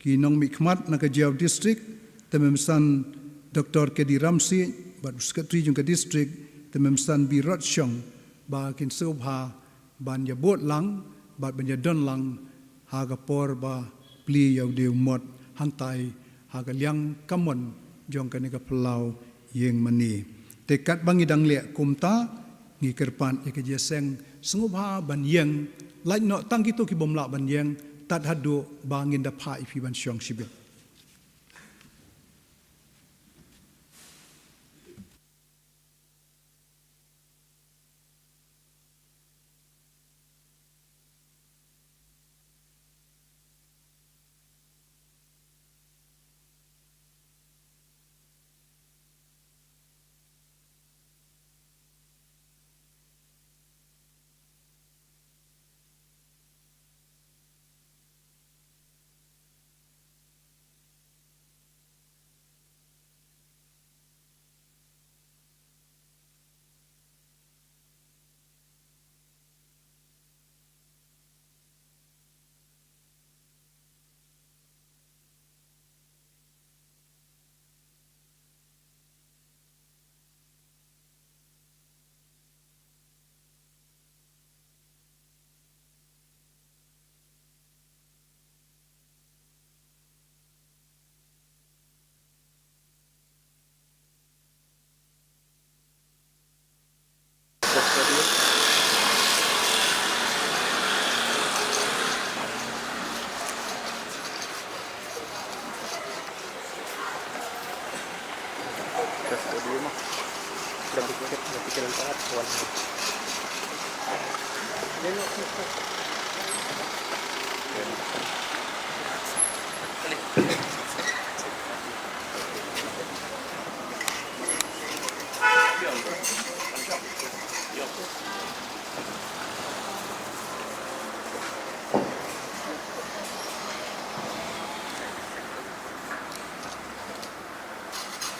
Kinong Mikmat Nagajiao District, Tememsan Dr. Kedi Ramsi, Badu Secretary Jungka District, Tememsan B. Ratsyong, Ba Kin Sobha, Ban Yabot Lang, Ba Ban Yadon Lang, Hagapor Ba Pli Yaw Dew Mot, Hantai, Hagaliang Kamon, Jongka Nika Pelau, Yeng Mani. Tekat bangi dang lek kumta ngikirpan ikejeseng sengubha ban yeng lain no tang gitu ki bomla ban yeng tat hadu bangin da pha ifi ban syong sibit.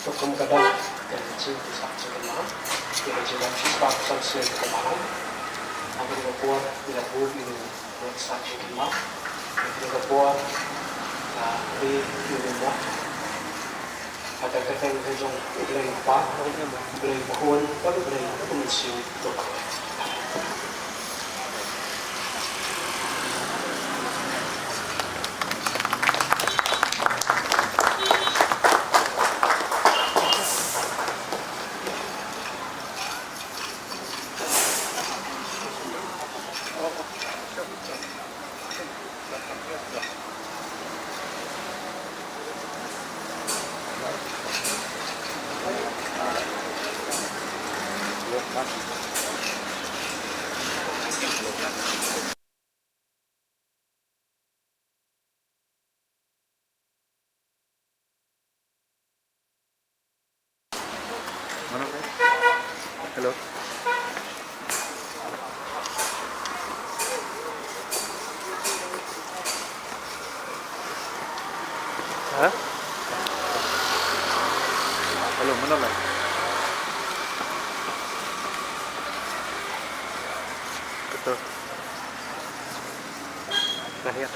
Hukum kadang dan kecil bisa sebenar, kita jangan siswa pesan selain kemarin. Agar dibuat tidak boleh ini buat saksi kemar, dibuat di rumah. Ada kata yang kejong beli pak, beli pohon, baru beli komisi untuk. Hah? Belum menolak. Betul. Nah ya.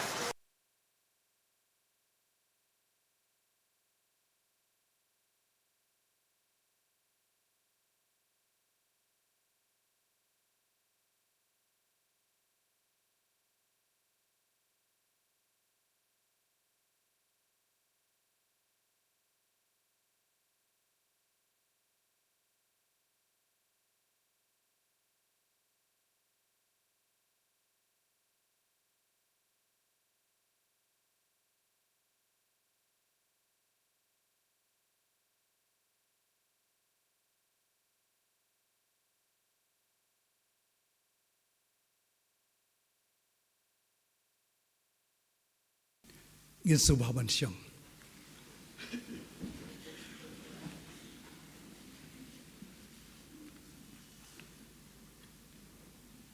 ngin subhaban siang.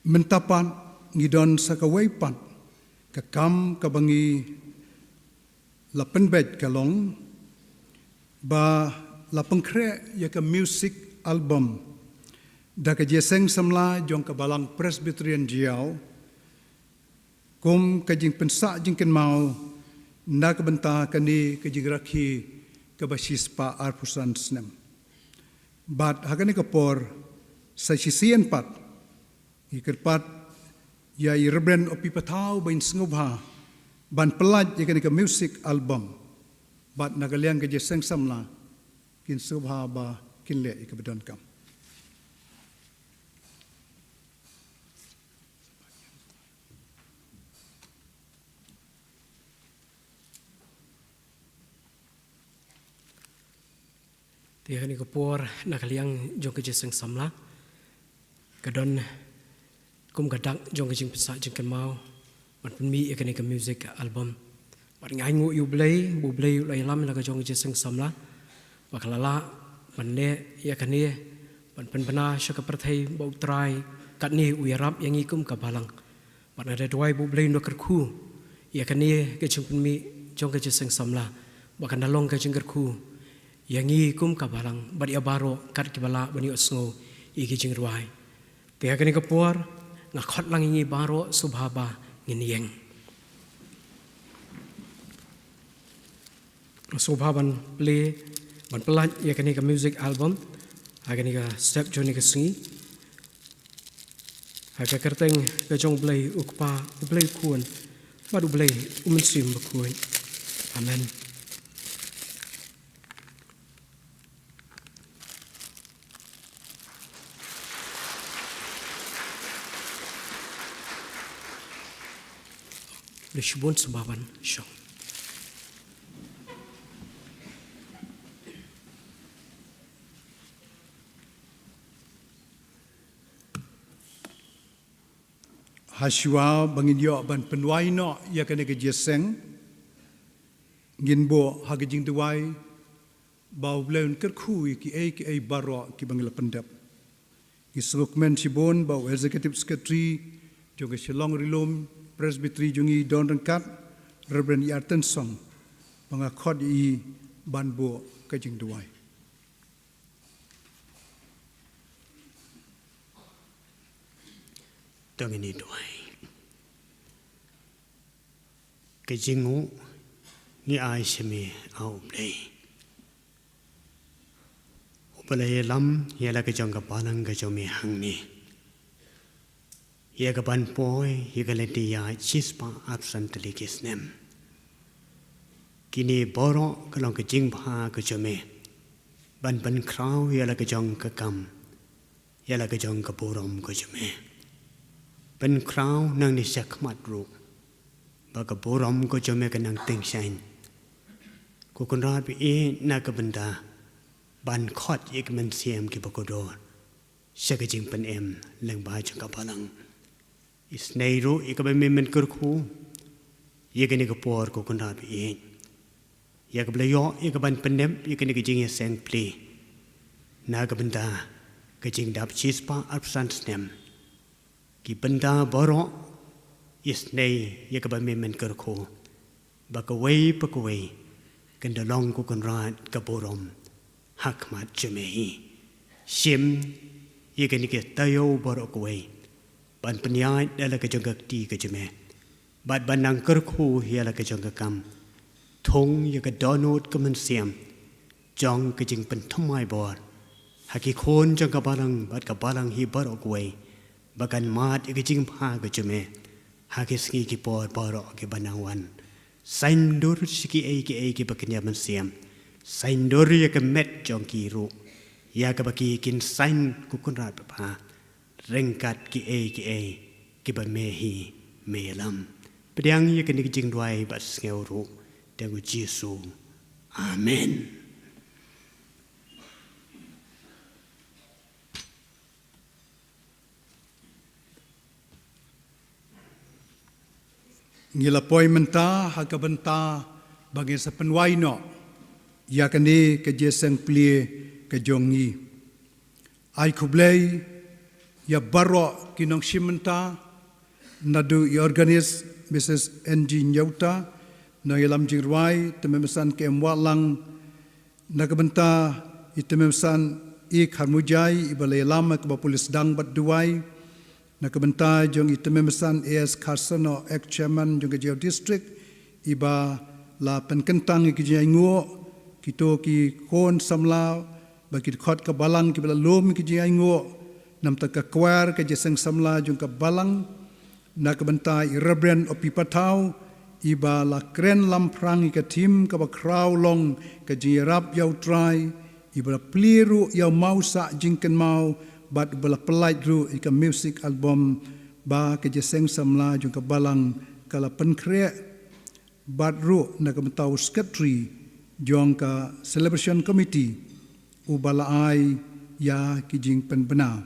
Mentapan ngidon sakawaipan kakam kabangi lapenbet kalong ba lapengkre ya ka music album da ka jeseng samla jong ka balang Presbyterian Jiao kum ka jing pensa jingken mau na ka benta kani ka jing rakhi ka basispa arpusan snem bat hakani ka por sa sisian pat ikerpat ya irebren opi patau bain sengubha ban pelaj ya kani ka music album bat nagaliang ka jeseng samla kin subha ba kin le ikabadon kam. Tiada ni kapur nak liang jong kerja seng samla, kadon kum gadak jong kerja pesak jengken mau, man penmi ikan ni ke music album, man ngai ngu yu blay, bu blay yu lay lam nak jong kerja seng samla, bakalala man ne ikan ni, man penbena syaka perthai bau try, kat ni uyarap yang ikum kabalang, man ada dua bu blay nak kerku, ikan ni kerja penmi jong kerja seng samla, bakan dalong kerja kerku. Yang i kum kabalang bari abaro kat kibala bani osngo igi jingruai te kani kapur ngakot lang ingi baro subhaba nginieng subhaban play ban pelat ya kani ka music album agani ka step joni ka singi aga kerteng ka jong play ukpa play kuan badu play umensim bakuin amen. Lishbon sebaban syong. Haswa bangin yo ban penwai no ya kene ke jeseng ngin bo hagajing duai bau bleun kerku ki ai baro ki bangila pendap ki slukmen sibon bau executive secretary joge silong rilom Presbytery jungi don rengkat Reverend Yarten Song pangakot i banbo kajing duai. Tong ini duai. Kajingu ni ai semi au play. Upalaya lam yala kajong kapalang kajomi hang ni. Ia kapan poi, ia kaletia chispa absent telikis nem. Kini borok kalau kejing bah kejome, ban krau ia la kejong kekam, ia la kejong keburom kejome. Ban krau nang nisyak matruk, baka burom kejome kenang tengsain. Kukunrat bi nak kebenda, ban kot ia kemen siam kibakodor, sekejing pen em leng baju kapalang. Isneiru ikabe mimen kerku yekene kapor ko kunrat bi yakable yo ikaban pendem yekene kejing seng pli na kabenda kejing dap chispa absan snem ki benda boro isnei yekabe mimen kerku bakawai pakawai กันเดลองกุกันราดกบรมหักมัดเจเมฮีชิมยี่กันนี่เกตายโอบรอกเวบันปัญญาเดลกจงกักตีกเจเมบัดบันนังกระคูเฮียลกจงกักกำทงยี่กันดอนูดกมันเสียมจองกจึงเป็นทำไมบอดหากโคนจงกับบาลังบัดกับบาลังฮีบรอกเวบักันมาดยี่กจึงพากเจเมหากสกีกิปอดบารอกกิบันนังวันSaindur siki eki bakinya mensiam. Saindur ya ke met jong kiru. Ya ke baki kin sain kukun rat papa. Rengkat ki ba mehi melam. Pedang ya ke nikjing duai bas ngeuru. Dengu Jesu. Amen. Ngila poi menta haka benta bagi sepenwai no ya kani ke jeseng plie ke jongi ai kublei ya baro kinong shimenta nadu ya organis Mrs. NG Nyauta na yalam jirwai tememesan ke mwalang na kebenta itememesan I kharmujai ibalai lama ke polis dang bat duai na kebenta jong itememesan AS Karsono ex chairman jong Kejau district iba la penkentang ki jaingo kito ki kon samla bagi khot ka balang ki bala lom ki jaingo nam ta ka kwar ke jeseng samla jong ka balang na kebenta Reverend Opipatau iba la kren lamprang ka tim ka ba kraw long ka jirap yau try iba pliru yau mau sa jingken mau bat bala pelait ru ika music album ba ke jeseng samla jong ka balang kala penkre bat ru na ka mentau secretary jong ka celebration committee u bala ai ya ki jing pen bena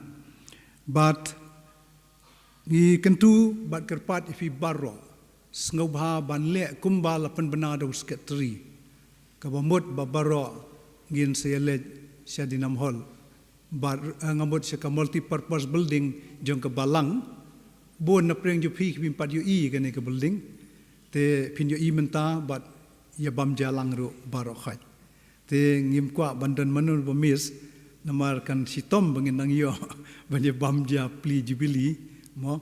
bat ni kentu bat kerpat ifi barro sngobha ban le kumba la pen bena do secretary ka bamut ba barro ngin sele syadinam hall bar ngamut ka multi purpose building jong ka balang bon na preng ju phi kim pat yu I kan ka building te pin yu I menta bat ya bam jalang ru baro khat te ngim kwa bandan manul bamis namar kan sitom bangin nang yo banye bam ja pli jubili mo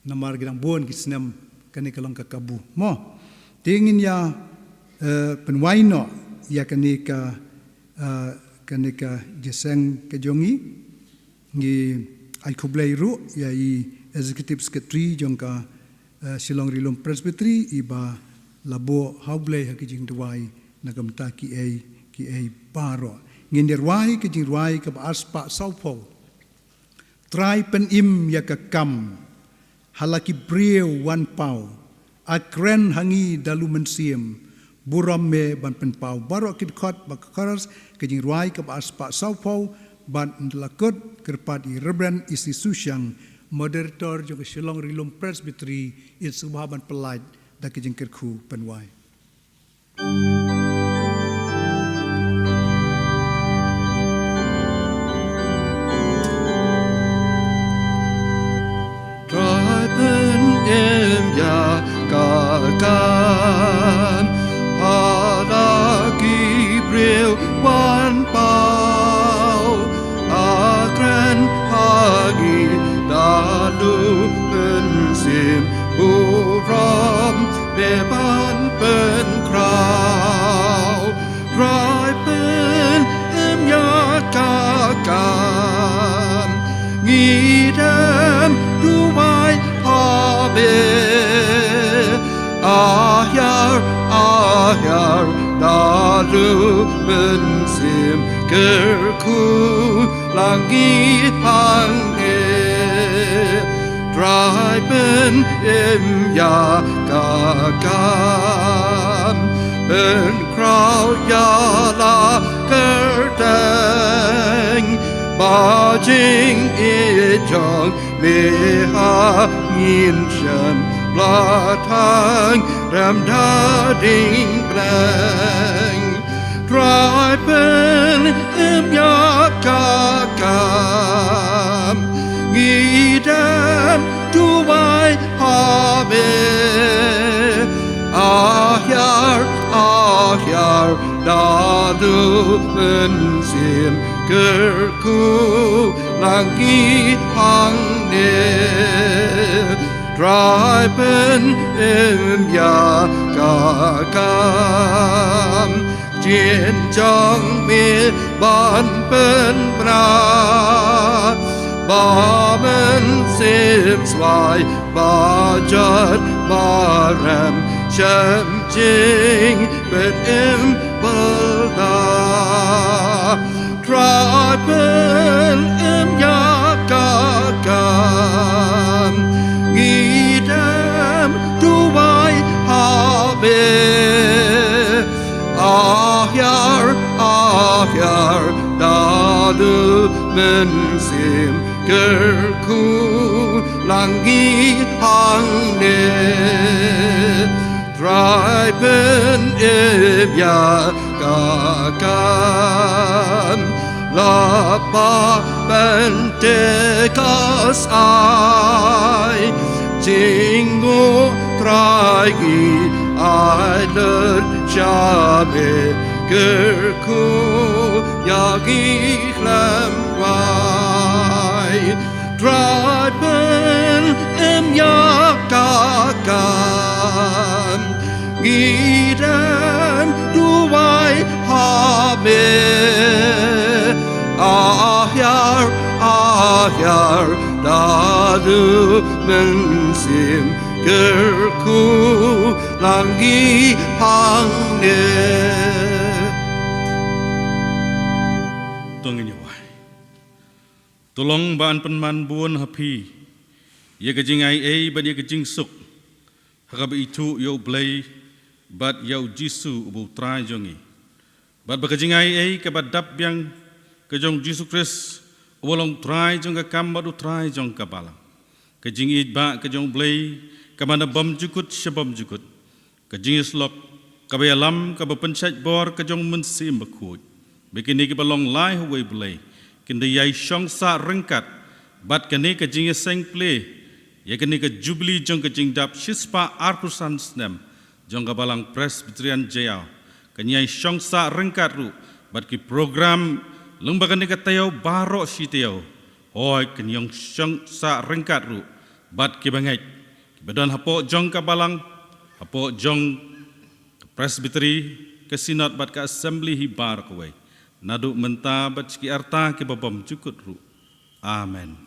namar gidang bon kisnam kan ka long ka kabu mo tingin ya penwaino ya kanika jeseng kejongi ngi ai kublai ru ya I executive secretary jongka Silong Rilum Presbytery iba labo haublai hakijing duai nagamta ki ai paro nginderwai kijing ruai ka aspa saupo try pen im ya ka kam halaki breu wan pau akren hangi dalu mensiem buram me ban pen pau baro kit khot bakaras kejing ruai ke aspa saupau ban lakot kerpat I Reverend isi susyang moderator juga Silong Rilum Presbytery in subhaban pelait da kejing kerku penwai Traipen em ya kakam Halaki breu wan pau Akren hagi dalu pensim buram beban pen kraw Traipen em ya kakam Ngidam duwai habe Ahyar dalu bensim kerku langit hange Traipen em ya kakam Ben kraw ya la kerteng Bajing ijong meha ngin shan Latang ram dading blang Traipen em ya kakam Ngidam duwai habe Ahyar mensim kerku langit hangde Trai pen ya kakam Chiến trong mi ban pen bra Ba men sim swai ba jat ba ram Châm chinh bên em bờ đà Trai pen ya kakam Nghi đam tu vai ha bê Ahyar dalu mensim kerku langit hangne Trai pen ya kakam Lapa pentekas ai Jingo trai gi ai lợn cha bê kerku yagi lam wai Trai pen ya kakam Gidam duwai ha be Ahyar dalu mensim kerku langgi hangne Tungin yawai Tolong baan penman buon hapi Ye kajing ai ban ye kajing suk Hakab itu yo blay Bat yau jisu ubu trai jongi Bat bakajing ai kabat dap yang Kajong Jisu Kris Ubolong trai jong kakam badu trai jong kabalang Kajing idba kajong blay Kamana bom jukut shabom jukut Kajing islok Kabayalam kabapenchat bor kajong mensim bakut Begini kibalong lai huway blay Kindi yay syong sa rengkat Bat kani kajing seng play Ya kani ka jubli jong kajing dap Shispa arpusan snem Jong kabalang Presbyterian Jayau Kani yay syong sa rengkat ru Bat ki program Lembaga ni katayo barok si tayo. Hoi kenyong syong sa rengkat ru. Bat ki bangai. Badan hapo jong kabalang. Hapo jong presbytery ke sinod bat ka assembly hibar kawai. Nadu menta bat ki arta ki babam cukut ru. Amen.